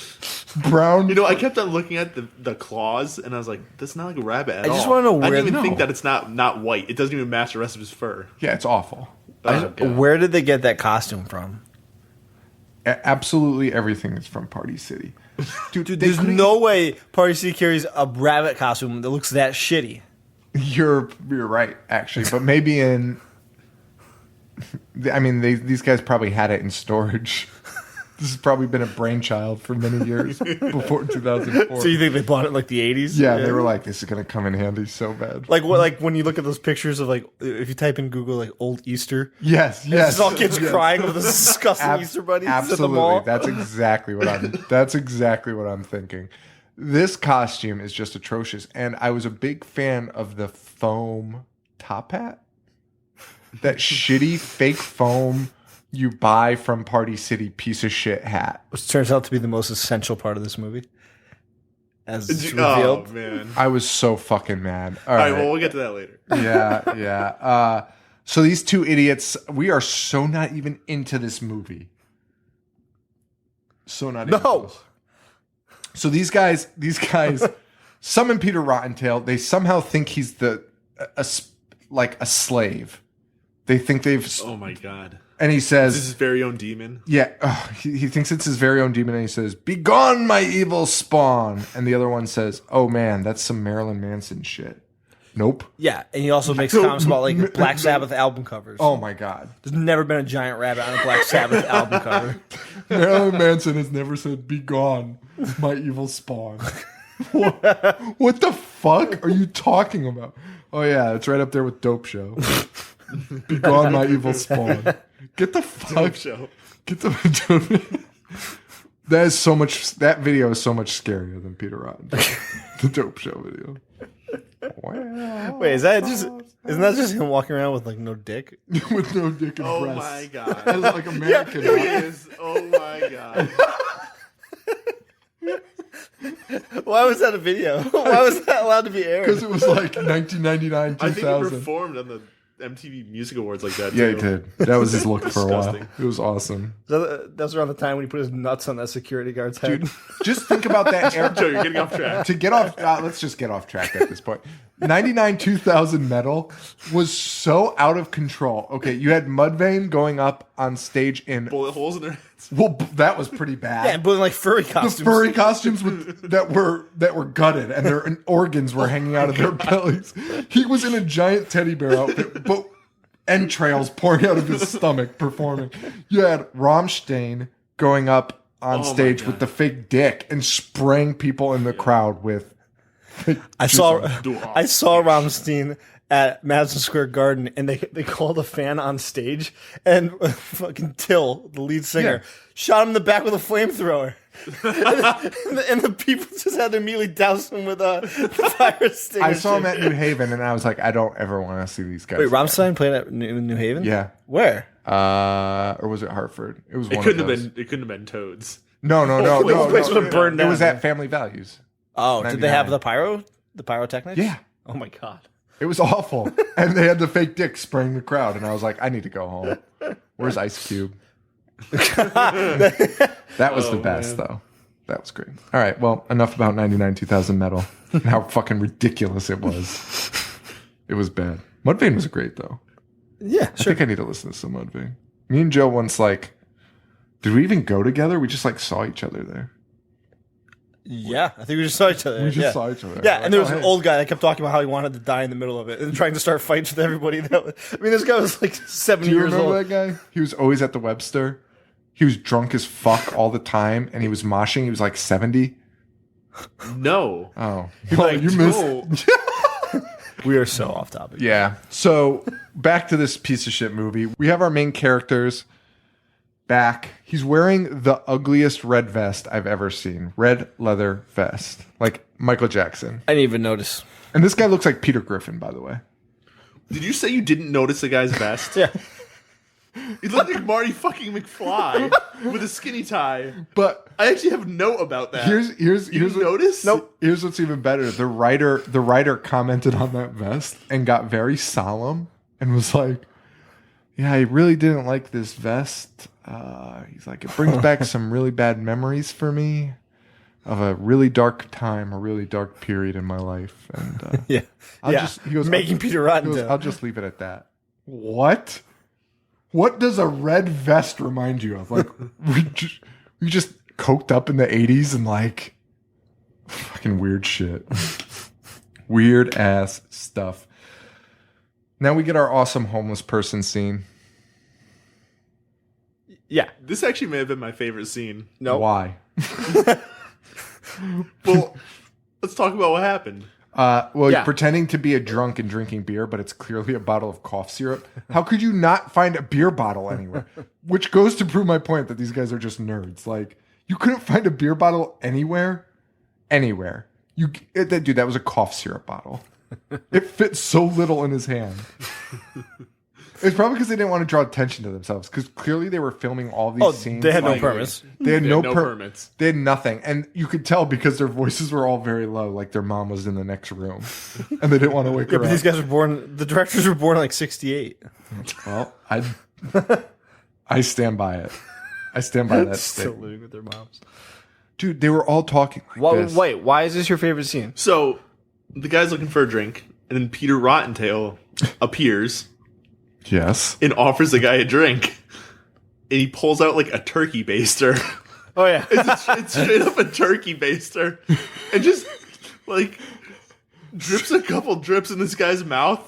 Brown. You know, I kept on looking at the claws, and I was like, "That's not like a rabbit at all." I just wanna know I where- didn't even No. think that it's not white. It doesn't even match the rest of his fur. Yeah, it's awful. Where did they get that costume from? Absolutely everything is from Party City. Dude, there's no way Party City carries a rabbit costume that looks that shitty. You're right, actually, but maybe in. I mean, these guys probably had it in storage. This has probably been a brainchild for many years before 2004. So you think they bought it in like the 80s? Yeah, they were like, "This is going to come in handy so bad." Like what? Like when you look at those pictures of like, if you type in Google like old Easter, Yes. it's all kids yes. crying with this disgusting Easter bunnies at the Absolutely, mall. that's exactly what I'm thinking. This costume is just atrocious, and I was a big fan of the foam top hat. That shitty fake foam you buy from Party City piece of shit hat. Which turns out to be the most essential part of this movie, as it's Oh revealed. man! I was so fucking mad. All right, well, we'll get to that later. Yeah. So these two idiots, we are so not even into this movie. So not into No. this. So these guys summon Peter Rottentail. They somehow think he's like a slave. They think Oh my god! and he This is says, his very own demon. yeah, he thinks it's his very own demon, and he says, "Begone, my evil spawn." And the other one says, "Oh man, that's some Marilyn Manson shit." Nope. Yeah, and he also makes comments about like Black Sabbath album covers. Oh my god. There's never been a giant rabbit on a Black Sabbath album cover. Marilyn Manson has never said, "Begone, my evil spawn." What the fuck are you talking about? Oh yeah, it's right up there with Dope Show. Be gone, my evil spawn. Get the fuck. Dope Show. Get the. That is so much. That video is so much scarier than Peter Rottentail. The Dope Show video. Well, Wait, isn't that just him walking around with like no dick? with no dick and Oh breasts. my god. As like a mannequin. It is. Oh my god. Why was that a video? Why was that allowed to be aired? Because it was like 1999, 2000. I think he performed on the MTV Music Awards like that. Yeah, he too. did. That was his look for a while. Disgusting. It was awesome. That's around the time when he put his nuts on that security guard's head. Dude, just think about that. Joe, you're getting off track. To get off, let's just get off track at this point. 99 2000 metal was so out of control. Okay, you had Mudvayne going up on stage in. Bullet holes in their heads. Well, that was pretty bad. Yeah, but in like furry The costumes. furry costumes that were gutted and their organs were hanging out of their bellies. He was in a giant teddy bear outfit, but entrails pouring out of his stomach performing. You had Rammstein going up on stage with the fake dick and spraying people in the crowd with. I saw Rammstein at Madison Square Garden, and they called a fan on stage, and fucking Till, the lead singer, shot him in the back with a flamethrower. and the people just had to immediately douse him with a fire extinguisher. I saw him at New Haven, and I was like, I don't ever want to see these guys. Wait, Rammstein played at New Haven? Yeah. Where? Or was it Hartford? It was It one couldn't of have those. been. It couldn't have been Toads. No. the place would've burned It was down. at Family Values. Oh, did they have 99. the pyrotechnics? Yeah. Oh my god. It was awful. And they had the fake dick spraying the crowd, and I was like, I need to go home. Where's Ice Cube? That was the best, though. That was great. All right, well, enough about 99 2000 metal and how fucking ridiculous it was. It was bad. Mudvayne was great, though. Yeah, I think I need to listen to some Mudvayne. Me and Joe once, like, did we even go together? We just, like, saw each other there. Yeah, I think we just saw each other. We just yeah. saw each other. Yeah, We're and there like, was oh, an hey. old guy that kept talking about how he wanted to die in the middle of it and trying to start fights with everybody. This guy was like 70 Do you years remember old. that guy? He was always at the Webster. He was drunk as fuck all the time, and he was moshing. He was like 70. No. Oh, like, you missed. No. We are so off topic. Yeah. So back to this piece of shit movie. We have our main characters back. He's wearing the ugliest red vest I've ever seen. Red leather vest. Like Michael Jackson. I didn't even notice. And this guy looks like Peter Griffin, by the way. Did you say you didn't notice the guy's vest? Yeah. He looked like Marty fucking McFly with a skinny tie. But I actually have a note about that. here's you what, notice? Nope. Here's what's even better. The writer commented on that vest and got very solemn and was like, yeah, I really didn't like this vest. He's like, it brings back some really bad memories for me of a really dark time, a really dark period in my life. And Yeah. he goes, Making Peter he goes, Rottentail. I'll just leave it at that. What? What does a red vest remind you of? Like, we just coked up in the 80s and like fucking weird shit. Weird ass stuff. Now we get our awesome homeless person scene. Yeah. This actually may have been my favorite scene. No. Why? Well, let's talk about what happened. Well, Yeah. you're pretending to be a drunk and drinking beer, but it's clearly a bottle of cough syrup. How could you not find a beer bottle anywhere? Which goes to prove my point that these guys are just nerds. Like, you couldn't find a beer bottle anywhere. Anywhere. Dude, that was a cough syrup bottle. It fit so little in his hand. It's probably because they didn't want to draw attention to themselves. Because clearly they were filming all these scenes. they had no like- permits. They had They no had no permits. They had nothing. And you could tell because their voices were all very low, like their mom was in the next room. And they didn't want to wake Yeah, her but up. these guys were born. The directors were born in like 68. Well, I stand by it. I stand by that Still statement. living with their moms. Dude, they were all talking like this. Wait, why is this your favorite scene? So, the guy's looking for a drink, and then Peter Rottentail appears Yes. and offers the guy a drink. And he pulls out like a turkey baster. Oh yeah. It's straight up a turkey baster. And just like drips a couple drips in this guy's mouth.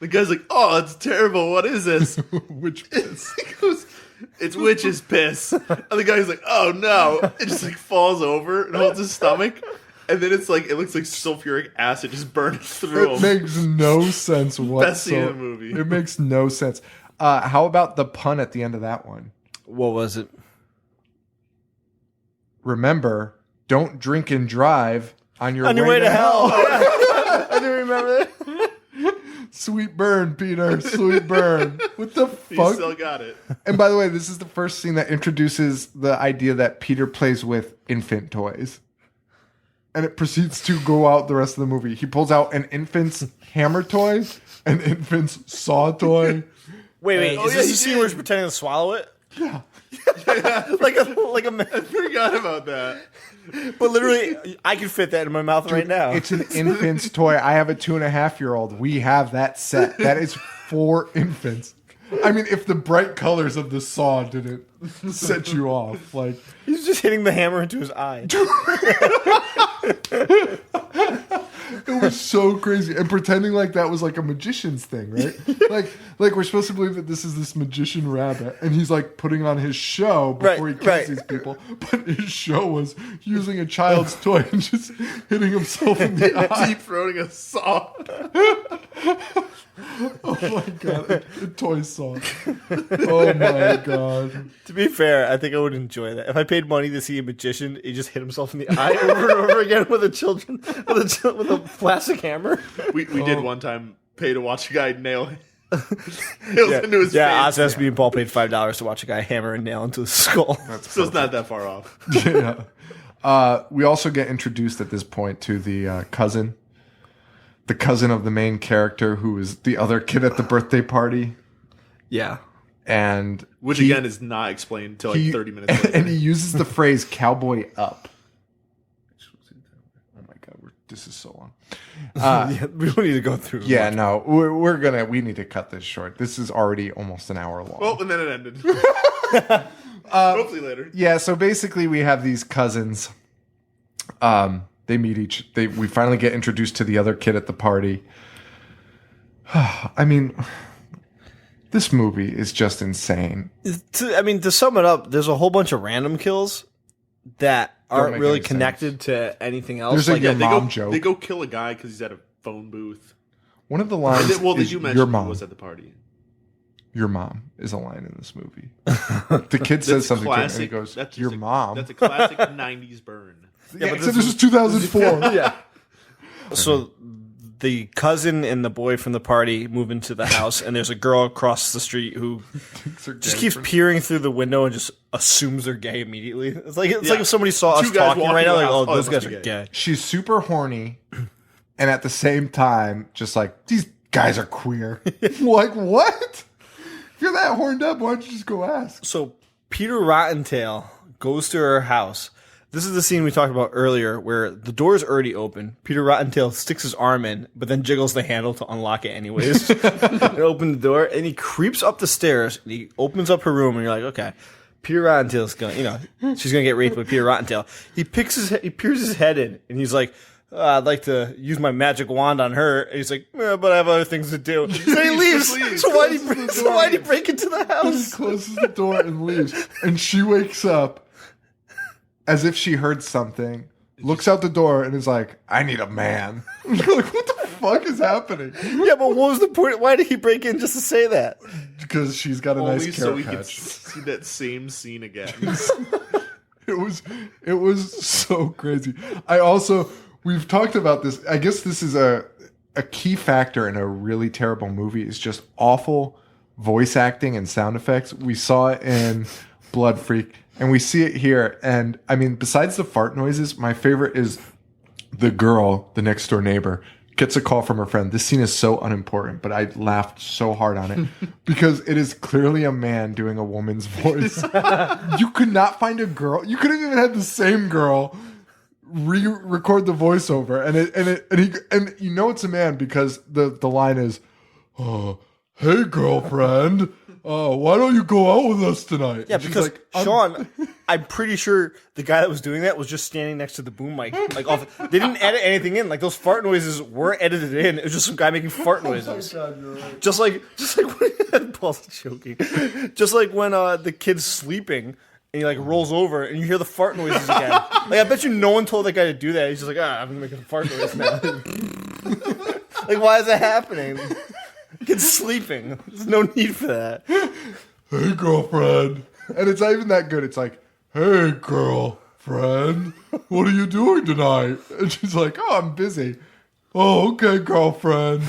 The guy's like, oh, it's terrible. What is this? Which He goes, it's witch's piss. And the guy's like, oh no. It just like falls over and holds his stomach. And then it's like, it looks like sulfuric acid just burning through It him. makes no sense whatsoever. Best scene in the movie. It makes no sense. How about the pun at the end of that one? What was it? Remember, don't drink and drive on your way to hell. I do remember that. Sweet burn, Peter. Sweet burn. What the He fuck? still got it. And by the way, this is the first scene that introduces the idea that Peter plays with infant toys. And it proceeds to go out the rest of the movie. He pulls out an infant's hammer toy, an infant's saw toy. Wait. Oh, Is yeah, this he the scene did. where he's pretending to swallow it? Yeah. like a man. I forgot about that. But literally, I can fit that in my mouth right now. It's an infant's toy. I have a 2.5-year-old. We have that set. That is for infants. I mean, if the bright colors of the saw didn't set you off, like He's just hitting the hammer into his eye. it was so crazy, and pretending like that was like a magician's thing, right? like we're supposed to believe that this is this magician rabbit, and he's like putting on his show before he kills these people. But his show was using a child's toy and just hitting himself in the eye. Deep throating a saw. Oh my god, a toy saw. Oh my god. To be fair, I think I would enjoy that. If I paid money to see a magician, he just hit himself in the eye over and over again with a plastic hammer. We did one time pay to watch a guy nail nails into his Yeah, face. Ozzy and Paul paid $5 to watch a guy hammer a nail into his skull. So it's not that far off. Yeah. We also get introduced at this point to the cousin. The cousin of the main character, who is the other kid at the birthday party. Yeah. And Which again is not explained until like 30 minutes later. And he uses the phrase cowboy up. Oh my god, this is so long. Yeah, we don't need to go through. Yeah, no, we need to cut this short. This is already almost an hour long. Well, and then it ended. Hopefully later. Yeah, so basically we have these cousins. They meet we finally get introduced to the other kid at the party. I mean, this movie is just insane. To sum it up, there's a whole bunch of random kills that aren't make really any connected to anything else. There's a your they mom go, joke. They go kill a guy because he's at a phone booth. One of the lines They is do mention your who mom. was at the party. Your mom is a line in this movie. The kid says something to him and he goes, that's your just mom. That's a classic 90s burn. Yeah, except this was 2004. Yeah. So the cousin and the boy from the party move into the house, and there's a girl across the street who just keeps peering through the window and just assumes they're gay immediately. It's like if somebody saw us Two guys talking walking right now, in like, the oh, house. those Oh, it guys must are be gay. She's super horny, and at the same time, just like, these guys are queer. Like, what? If you're that horned up, why don't you just go ask? So Peter Rottentail goes to her house. This is the scene we talked about earlier where the door is already open. Peter Rottentail sticks his arm in, but then jiggles the handle to unlock it anyways. And open the door, and he creeps up the stairs, and he opens up her room, and you're like, okay, Peter Rottentail's gonna, she's gonna get raped by Peter Rottentail. He peers his head in, and he's like, I'd like to use my magic wand on her. And he's like, but I have other things to do. So he leaves. So why'd he break into the He house? closes the door and leaves. And she wakes up as if she heard something, looks out the door, and is like, I need a man. You're like, what the fuck is happening? Yeah, but what was the point? Why did he break in just to say that? Because she's got a Only nice so carrot we could patch. see that same scene again. It was so crazy. We've talked about this. I guess this is a key factor in a really terrible movie is just awful voice acting and sound effects. We saw it in Blood Freak, and we see it here. And I mean, besides the fart noises, my favorite is the girl, the next door neighbor, gets a call from her friend. This scene is so unimportant, but I laughed so hard on it because it is clearly a man doing a woman's voice. You could not find a girl. You could have even had the same girl record the voiceover, and you know it's a man because the line is, "Oh, hey girlfriend, why don't you go out with us tonight?" Yeah, And she's because like, Sean, I'm pretty sure the guy that was doing that was just standing next to the boom mic. Like, they didn't edit anything in. Like, those fart noises weren't edited in. It was just some guy making fart noises. Oh God, you're right. Just like when Paul's joking. Just like when the kid's sleeping and he like rolls over, and you hear the fart noises again. Like I bet you no one told that guy to do that. He's just like, I'm gonna make a fart noise now. Like why is that happening? Kid's sleeping. There's no need for that. Hey, girlfriend. And it's not even that good. It's like, hey, girlfriend, what are you doing tonight? And she's like, oh, I'm busy. Oh, okay, girlfriend.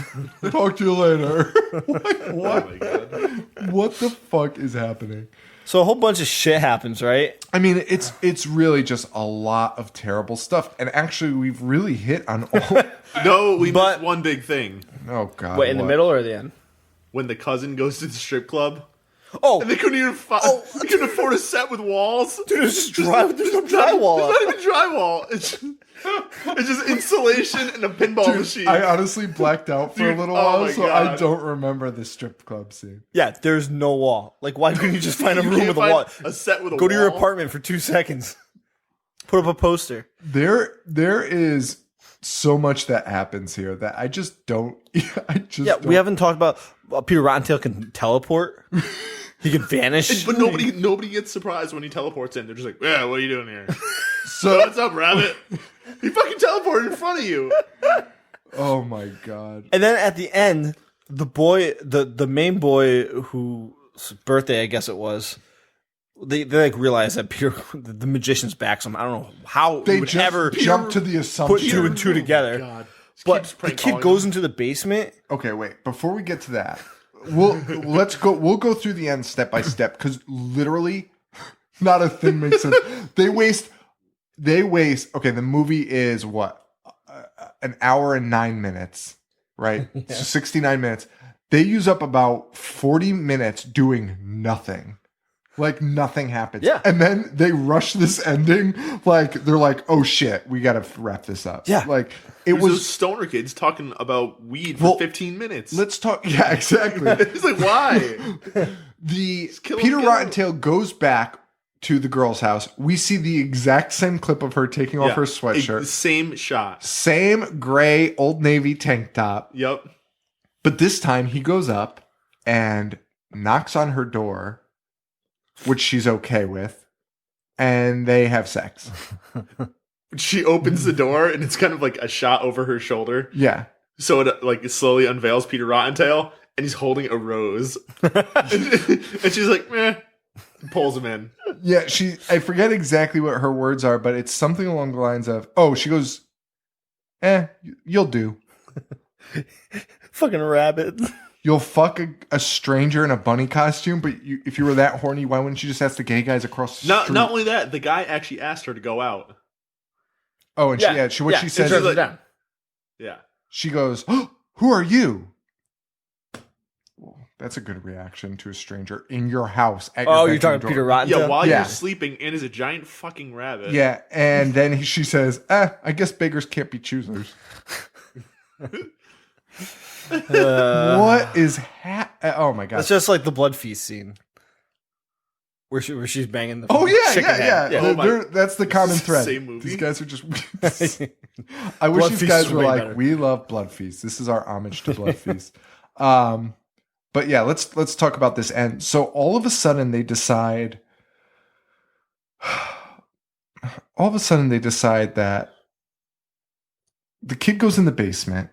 Talk to you later. Like, what? Oh my God. What the fuck is happening? So a whole bunch of shit happens, right? I mean, it's really just a lot of terrible stuff. And actually, we've really hit on all... No, we missed one big thing. Oh, God. Wait, in the middle or the end? When the cousin goes to the strip club. Oh, And they couldn't even they couldn't afford a set with walls. dude, there's no drywall up. There's not even drywall. It's just insulation and a pinball machine. I honestly blacked out for a little oh while, my so I God. don't remember the strip club scene. Yeah, there's no wall. Like, why couldn't you just find a You room can't with a wall? find a set with a Go wall. to your apartment for 2 seconds. Put up a poster. There is so much that happens here that I just don't. We haven't talked about Peter Rottentail can teleport. He can vanish. But nobody gets surprised when he teleports in. They're just like, yeah, what are you doing here? So What's up, rabbit? He fucking teleported in front of you. oh my God. And then at the end, the boy, the main boy whose birthday I guess it was, they like realize that Peter, the magician's back. So I don't know how They he would just ever jump to the put assumption. 2 and 2 together. God. But the kid goes into the basement. Okay, wait. Before we get to that, let's go. We'll go through the end step by step because literally, not a thing makes sense. They waste. Okay, the movie is what, an hour and 9 minutes, right? Yeah. So 69 minutes. They use up about 40 minutes doing nothing. Like nothing happens. Yeah. And then they rush this ending. Like they're like, oh shit, we gotta wrap this up. Yeah. Like it There's was those stoner kids talking about weed for 15 minutes. Let's talk. Yeah, exactly. It's like, why? kill him, Peter kill him. Rottentail goes back to the girl's house. We see the exact same clip of her taking off her sweatshirt. Same shot. Same gray Old Navy tank top. Yep. But this time he goes up and knocks on her door, which she's okay with, and they have sex. She opens the door and it's kind of like a shot over her shoulder. Yeah. So it slowly unveils Peter Rottentail and he's holding a rose. and she's like, meh. Pulls him in. Yeah, I forget exactly what her words are, but it's something along the lines of, she goes, you'll do. Fucking rabbit. You'll fuck a stranger in a bunny costume, but if you were that horny, why wouldn't you just ask the gay guys across the street? Not only that, the guy actually asked her to go out. Oh, and she says, turns it down. Yeah. She goes, who are you? Well, that's a good reaction to a stranger in your house. At your You're talking bedroom Peter door. Rottentail? Yeah, while Yeah. you're sleeping and is a giant fucking rabbit. Yeah, and then she says, I guess beggars can't be choosers. What is oh my god. It's just like the blood feast scene. Where she's banging the chicken yeah. head. That's the common thread. Same movie. These guys are just. I wish Blood these Feast guys is were way like, better. we love Blood Feast. This is our homage to Blood Feast. But yeah, let's talk about this end. So all of a sudden they decide. All of a sudden they decide that the kid goes in the basement.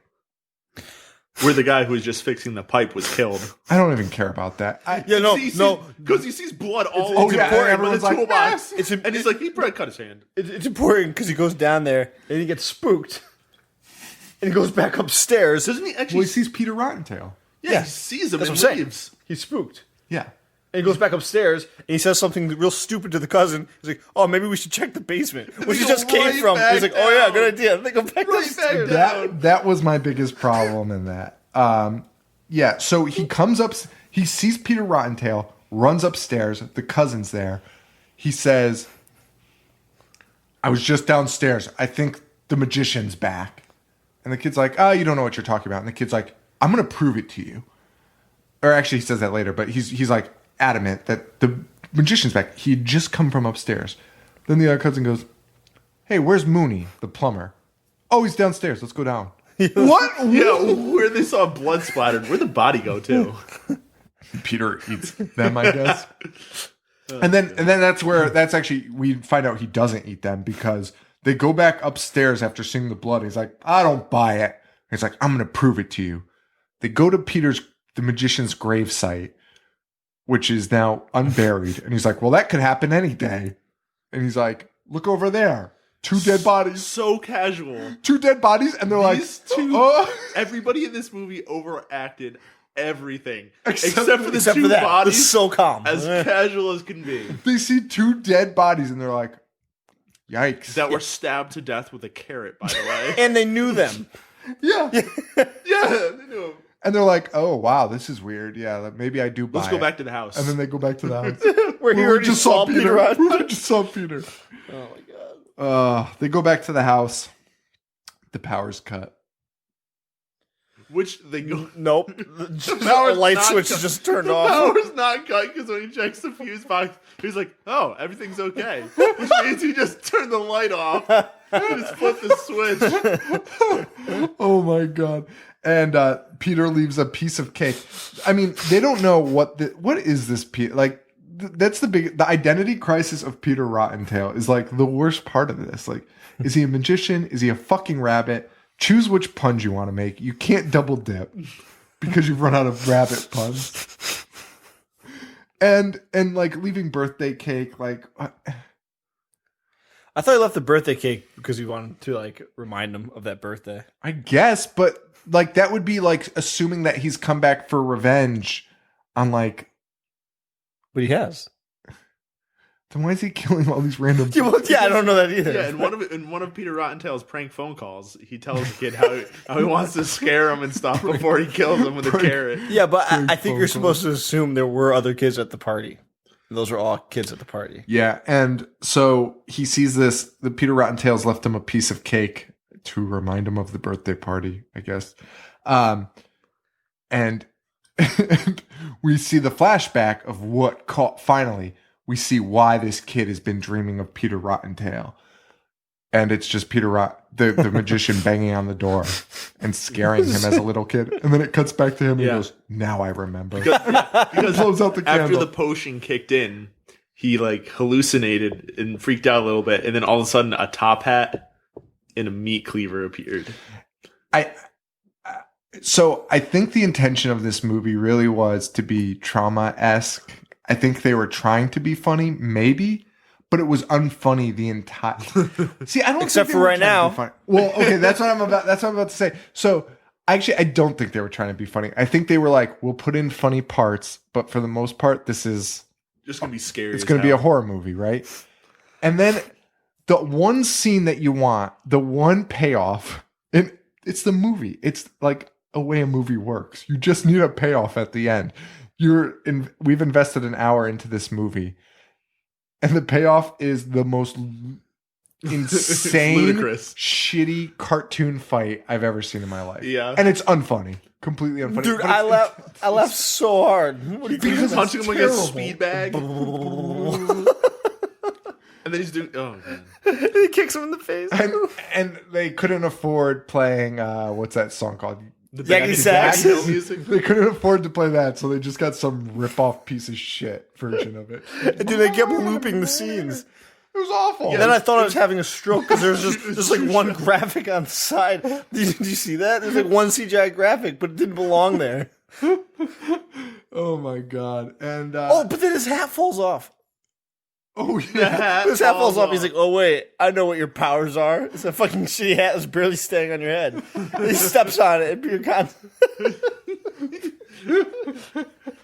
Where the guy who was just fixing the pipe was killed. I don't even care about that. Because he sees blood all Oh, over yeah, the everyone's like, toolbox. "Ah." And he's like, he probably cut his hand. It's important because he goes down there and he gets spooked. And he goes back upstairs. Doesn't he actually? Well, he sees Peter Rottentail. Yeah, he sees him That's and what I'm saying. leaves. He's spooked. Yeah. And he goes back upstairs and he says something real stupid to the cousin. He's like, oh, maybe we should check the basement, which he go just came right from. back He's like, oh, yeah, down. good idea. They go back Right upstairs. back That was my biggest problem in that. Yeah, so he comes up, he sees Peter Rottentail, runs upstairs, the cousin's there. He says, I was just downstairs. I think the magician's back. And the kid's like, you don't know what you're talking about. And the kid's like, I'm going to prove it to you. Or actually, he says that later, but he's like adamant that the magician's back. He had just come from upstairs. Then the other cousin goes, hey, where's Mooney, the plumber? Oh, he's downstairs. Let's go down. What? Yeah, where they saw blood splattered. Where'd the body go to? Peter eats them, I guess. And then that's actually, we find out he doesn't eat them because they go back upstairs after seeing the blood. He's like, I don't buy it. He's like, I'm going to prove it to you. They go to the magician's grave site, which is now unburied. And he's like, well, that could happen any day. And he's like, look over there. 2 dead bodies. So casual. 2 dead bodies. And they're These like, two, everybody in this movie overacted everything. Except for the Except two for that, bodies. it's so calm. As casual as can be. They see 2 dead bodies and they're like, yikes. That were stabbed to death with a carrot, by the way. And they knew them. Yeah. Yeah, they knew him. And they're like, oh, wow, this is weird. Yeah, maybe I do buy Let's go it. back to the house. And then they go back to the house. Where he We already saw Peter on. We just saw Peter. Oh my god. They go back to the house. The power's cut. Which they go. Nope. The power's light not switch cut. is just turned The off. power's not cut because when he checks the fuse box, he's like, oh, everything's okay. Which means he just turned the light off. He just flipped the switch. Oh my god. And Peter leaves a piece of cake. I mean, they don't know what is this Peter, like that's the identity crisis of Peter Rottentail is like the worst part of this. Like, is he a magician? Is he a fucking rabbit? Choose which puns you want to make. You can't double dip because you've run out of rabbit puns. And like leaving birthday cake, like I thought he left the birthday cake because he wanted to like remind him of that birthday. I guess, but like that would be like assuming that he's come back for revenge on like. But he has. Then why is he killing all these random people? Yeah, I don't know that either. Yeah, in one of Peter Rottentail's prank phone calls, he tells the kid how he wants to scare him and stuff before he kills him with a carrot. Yeah, but I think you're supposed to assume there were other kids at the party. Those are all kids at the party. Yeah, and so he sees this. The Peter Rottentail's left him a piece of cake to remind him of the birthday party, I guess. And we see the flashback of what finally we see why this kid has been dreaming of Peter Rottentail. And it's just the magician banging on the door and scaring him as a little kid. And then it cuts back to him and he goes, now I remember. Because blows out the after candle. the potion kicked in, he like hallucinated and freaked out a little bit. And then all of a sudden a top hat and a meat cleaver appeared. So I think the intention of this movie really was to be trauma-esque. I think they were trying to be funny, maybe, but it was unfunny the entire. See, I don't Except think they for were right trying to now. be funny. Well, okay, that's what I'm about to say. So actually, I don't think they were trying to be funny. I think they were like, we'll put in funny parts, but for the most part, this is Just gonna be scary. it's going to be a horror movie, right? And then the one scene that you want, the one payoff, and it's the movie. It's like a way a movie works. You just need a payoff at the end. We've invested an hour into this movie, and the payoff is the most insane, ludicrous, shitty cartoon fight I've ever seen in my life. Yeah. And it's unfunny. Completely unfunny. Dude, But I it's- laughed so hard. What do you think? He's Because punching it's him like a terrible. speed bag. And then he's doing, oh man. He kicks him in the face. and they couldn't afford playing what's that song called? The Yakety sax. Hill music. They couldn't afford to play that, so they just got some rip-off piece of shit version of it. Dude, they kept looping the scenes. It was awful. Then I thought I was having a stroke because there's just like one graphic on the side. Did you see that? There's like one CGI graphic, but it didn't belong there. Oh my god! And But then his hat falls off. oh yeah, His hat falls off. He's like, "Oh wait, I know what your powers are." It's a fucking shitty hat that's barely staying on your head. And he steps on it, and Peter Con.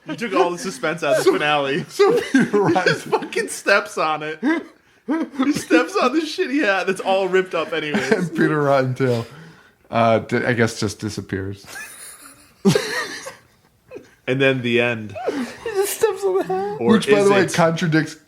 You took all the suspense out of the finale. so Peter Just Ryan, fucking steps on it. He steps on the shitty hat that's all ripped up anyways. and Peter Rottentail, I guess just disappears. And then the end. He just steps on the hat. Or Which, by is the way, it?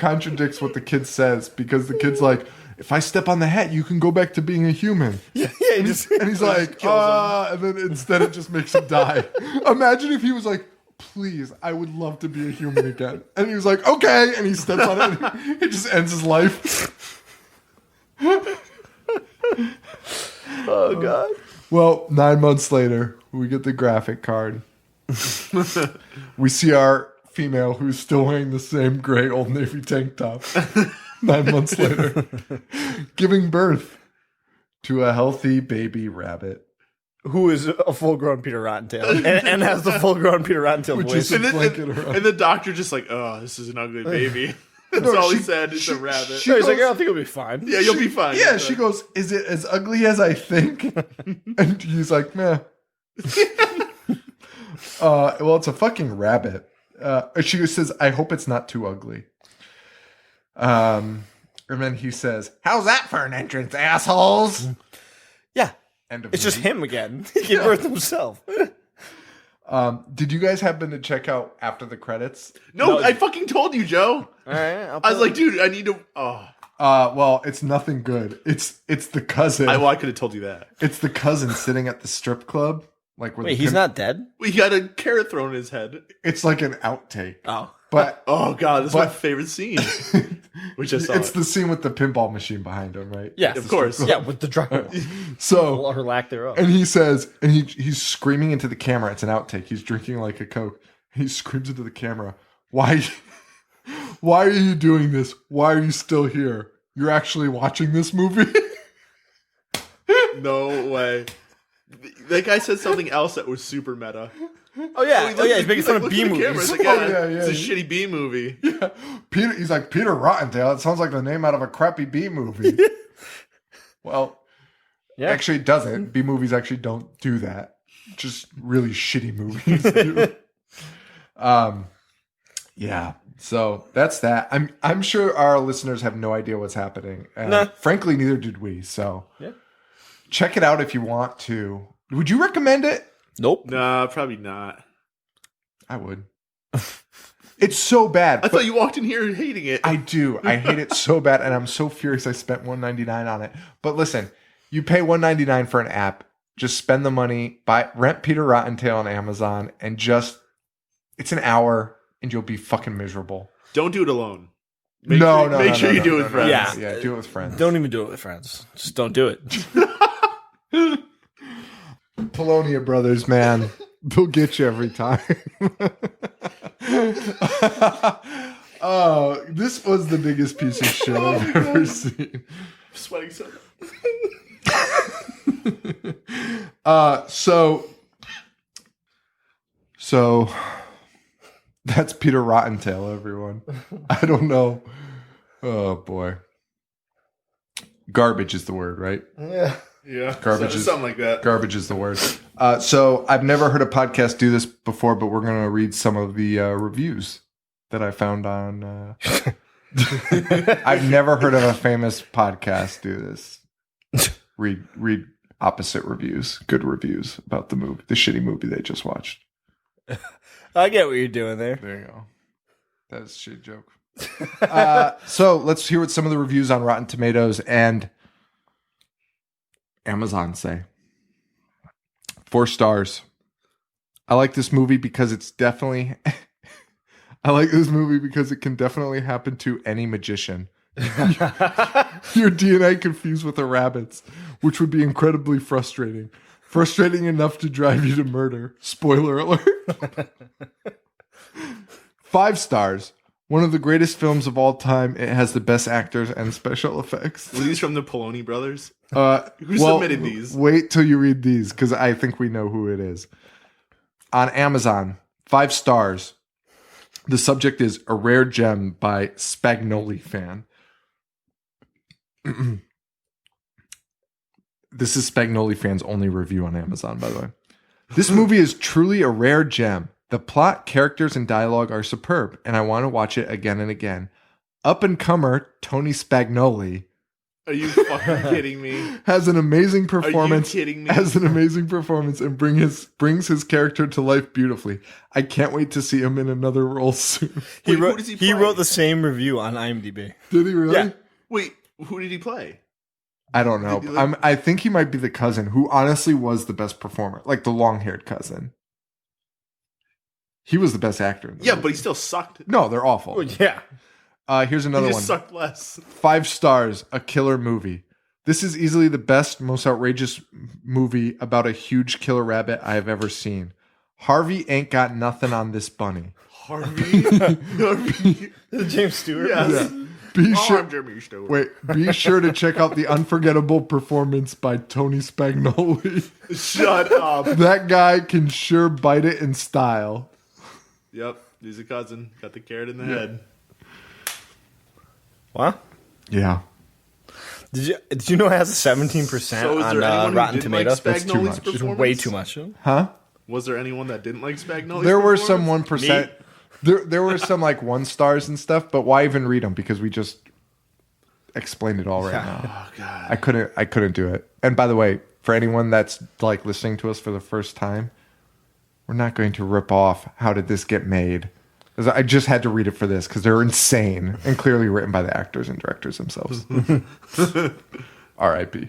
contradicts what the kid says, because the kid's like, if I step on the hat, you can go back to being a human. Yeah, he just. And he's like, and then instead it just makes him die. Imagine if he was like, please, I would love to be a human again. And he was like, okay. And he steps on it and he just ends his life. Oh god. Well, 9 months later, we get the graphic card. We see our female who's still wearing the same gray Old Navy tank top 9 months later, giving birth to a healthy baby rabbit. Who is a full-grown Peter Rottentail and has the full-grown Peter Rottentail voice. Just blanket around. And the doctor just like, oh, this is an ugly baby. That's all he said. It's a rabbit. He's like, I think it'll be fine. Yeah, you'll be fine. Yeah, she goes, is it as ugly as I think? And he's like, meh. Well, it's a fucking rabbit. She says, I hope it's not too ugly. And then he says, how's that for an entrance, assholes? Yeah. End of It's movie. just him again. He gave birth himself. Did you guys happen to check out after the credits? No, I fucking told you, Joe. All right. I was like, dude, I need to. Oh, Well, it's nothing good. It's the cousin. I could have told you that. It's the cousin sitting at the strip club. Like, Wait, he's not dead? We got a carrot thrown in his head. It's like an outtake. Oh. But Oh god, this is my favorite scene. Which I saw. it's the scene with the pinball machine behind him, right? Yeah, of course. Yeah, with the drug. So, Or lack thereof. and he says, and he's screaming into the camera. It's an outtake. He's drinking like a Coke. He screams into the camera, why are you doing this? Why are you still here? You're actually watching this movie? No way. That guy said something else that was super meta. Oh yeah, he's making fun of B movies. Like, it's a shitty B movie. Yeah. He's like, Peter Rottentail. It sounds like the name out of a crappy B movie. Well, Yeah. actually it doesn't. B movies actually don't do that. Just really shitty movies do. Yeah. So that's that. I'm sure our listeners have no idea what's happening. Nah. Frankly, neither did we. So Yeah. check it out if you want to. Would you recommend it? Nope. Nah, probably not. I would. It's so bad. I thought you walked in here hating it. I do. I hate it so bad, and I'm so furious I spent $1.99 on it. But listen, you pay $1.99 for an app. Just spend the money, rent Peter Rottentail on Amazon, and it's an hour, and you'll be fucking miserable. Don't do it alone. Make sure you do it with friends. Yeah. Do it with friends. Don't even do it with friends. Just don't do it. Polonia Brothers, man. They'll get you every time. Oh, this was the biggest piece of shit I've ever seen. I'm sweating so. So that's Peter Rottentail, everyone. I don't know. Oh boy. Garbage is the word, right? Yeah. Yeah, Garbage is something like that. Garbage is the word. So I've never heard a podcast do this before, but we're going to read some of the reviews that I found on. I've never heard of a famous podcast do this. Read opposite reviews, good reviews about the movie, the shitty movie they just watched. I get what you're doing there. There you go. That's a shit joke. So let's hear what some of the reviews on Rotten Tomatoes and Amazon say. 4 stars. I like this movie because it's definitely I like this movie because it can definitely happen to any magician. Your DNA confused with a rabbit's, which would be incredibly frustrating. Frustrating enough to drive you to murder. Spoiler alert. 5 stars. One of the greatest films of all time. It has the best actors and special effects. Were these from the Poloni brothers? Who submitted these? Wait till you read these, because I think we know who it is. On Amazon, 5 stars. The subject is A Rare Gem by Spagnoli Fan. This is Spagnoli Fan's only review on Amazon, by the way. This movie is truly a rare gem. The plot, characters, and dialogue are superb, and I want to watch it again and again. Up-and-comer Tony Spagnoli Are you fucking kidding me? has an amazing performance. Are you kidding me? Has an amazing performance and brings his character to life beautifully. I can't wait to see him in another role soon. Wait, who does he play? He wrote the same review on IMDb. Did he really? Yeah. Wait, who did he play? I don't know. I think he might be the cousin who honestly was the best performer, like the long-haired cousin. He was the best actor. In the Yeah, movie. but he still sucked. No, they're awful. Well, yeah. Here's He another just one. sucked less. 5 stars, a killer movie. This is easily the best, most outrageous movie about a huge killer rabbit I have ever seen. Harvey ain't got nothing on this bunny. Harvey. James Stewart. Yes. Be Oh, sure. I'm Jeremy Stewart. Wait, be sure to check out the unforgettable performance by Tony Spagnoli. Shut up. That guy can sure bite it in style. Yep. He's a cousin. Got the carrot in the head. What? Yeah. Did you know it has a 17% So is there anyone on who Rotten didn't like Tomatoes? That's too Spagnoli's much. It's performance? way too much. Huh? Was there anyone that didn't like Spagnoli's There were some performance? 1%. There were some like 1 stars and stuff, but why even read them? Because we just explained it all right now. Oh, God. I couldn't do it. And by the way, for anyone that's like listening to us for the first time, we're not going to rip off How Did This Get Made? 'Cause I just had to read it for this because they're insane and clearly written by the actors and directors themselves. R.I.P.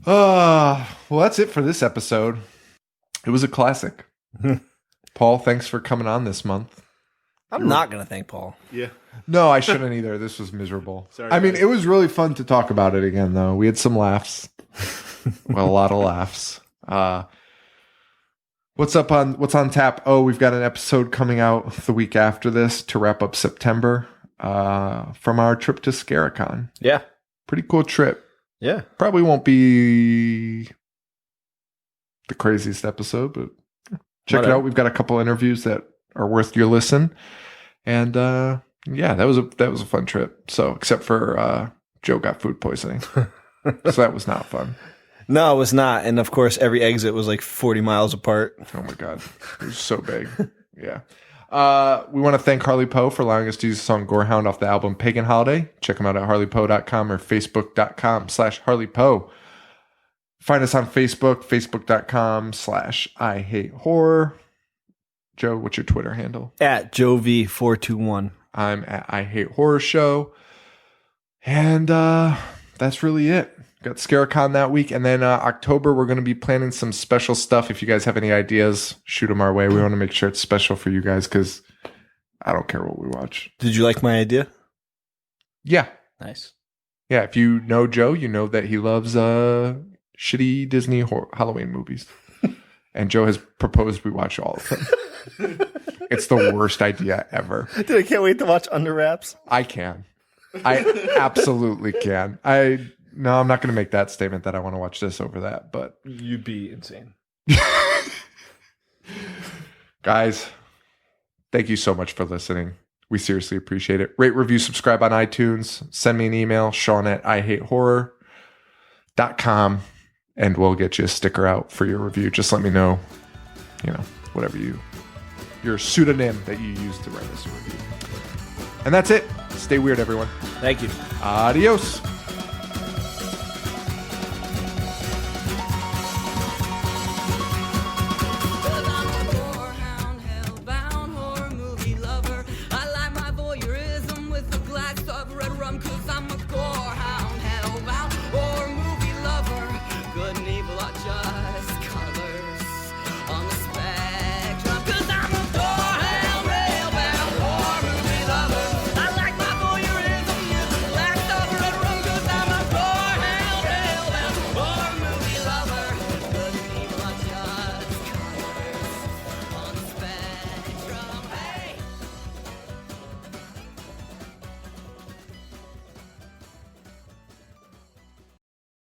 Well, that's it for this episode. It was a classic. Paul, thanks for coming on this month. I'm not going to thank Paul. Yeah. No, I shouldn't either. This was miserable. Sorry, I mean, guys. it was really fun to talk about it again, though. We had some laughs. Well, a lot of laughs. What's on tap? Oh, we've got an episode coming out the week after this to wrap up September from our trip to Scaricon. Yeah. Pretty cool trip. Yeah. Probably won't be the craziest episode, but check it Whatever. out. We've got a couple interviews that are worth your listen. And yeah, that was a fun trip. So except for Joe got food poisoning. So that was not fun. No, it was not. And of course, every exit was like 40 miles apart. Oh my God. It was so big. Yeah. We want to thank Harley Poe for allowing us to use the song Gorehound off the album Pagan Holiday. Check them out at harleypoe.com or facebook.com/harleypoe. Find us on Facebook, facebook.com/I Hate Horror. Joe, what's your Twitter handle? At JoV421. I'm at I Hate Horror Show. And that's really it. Got Scaricon that week. And then October, we're going to be planning some special stuff. If you guys have any ideas, shoot them our way. We want to make sure it's special for you guys because I don't care what we watch. Did you like my idea? Yeah. Nice. Yeah. If you know Joe, you know that he loves shitty Disney Halloween movies. And Joe has proposed we watch all of them. It's the worst idea ever. Dude, I can't wait to watch Under Wraps. I can. I absolutely can. No, I'm not going to make that statement that I want to watch this over that, but You'd be insane. guys, thank you so much for listening. We seriously appreciate it. Rate, review, subscribe on iTunes. Send me an email, Sean@IHateHorror.com, and we'll get you a sticker out for your review. Just let me know, whatever your pseudonym that you use to write us a review. And that's it. Stay weird, everyone. Thank you. Adios.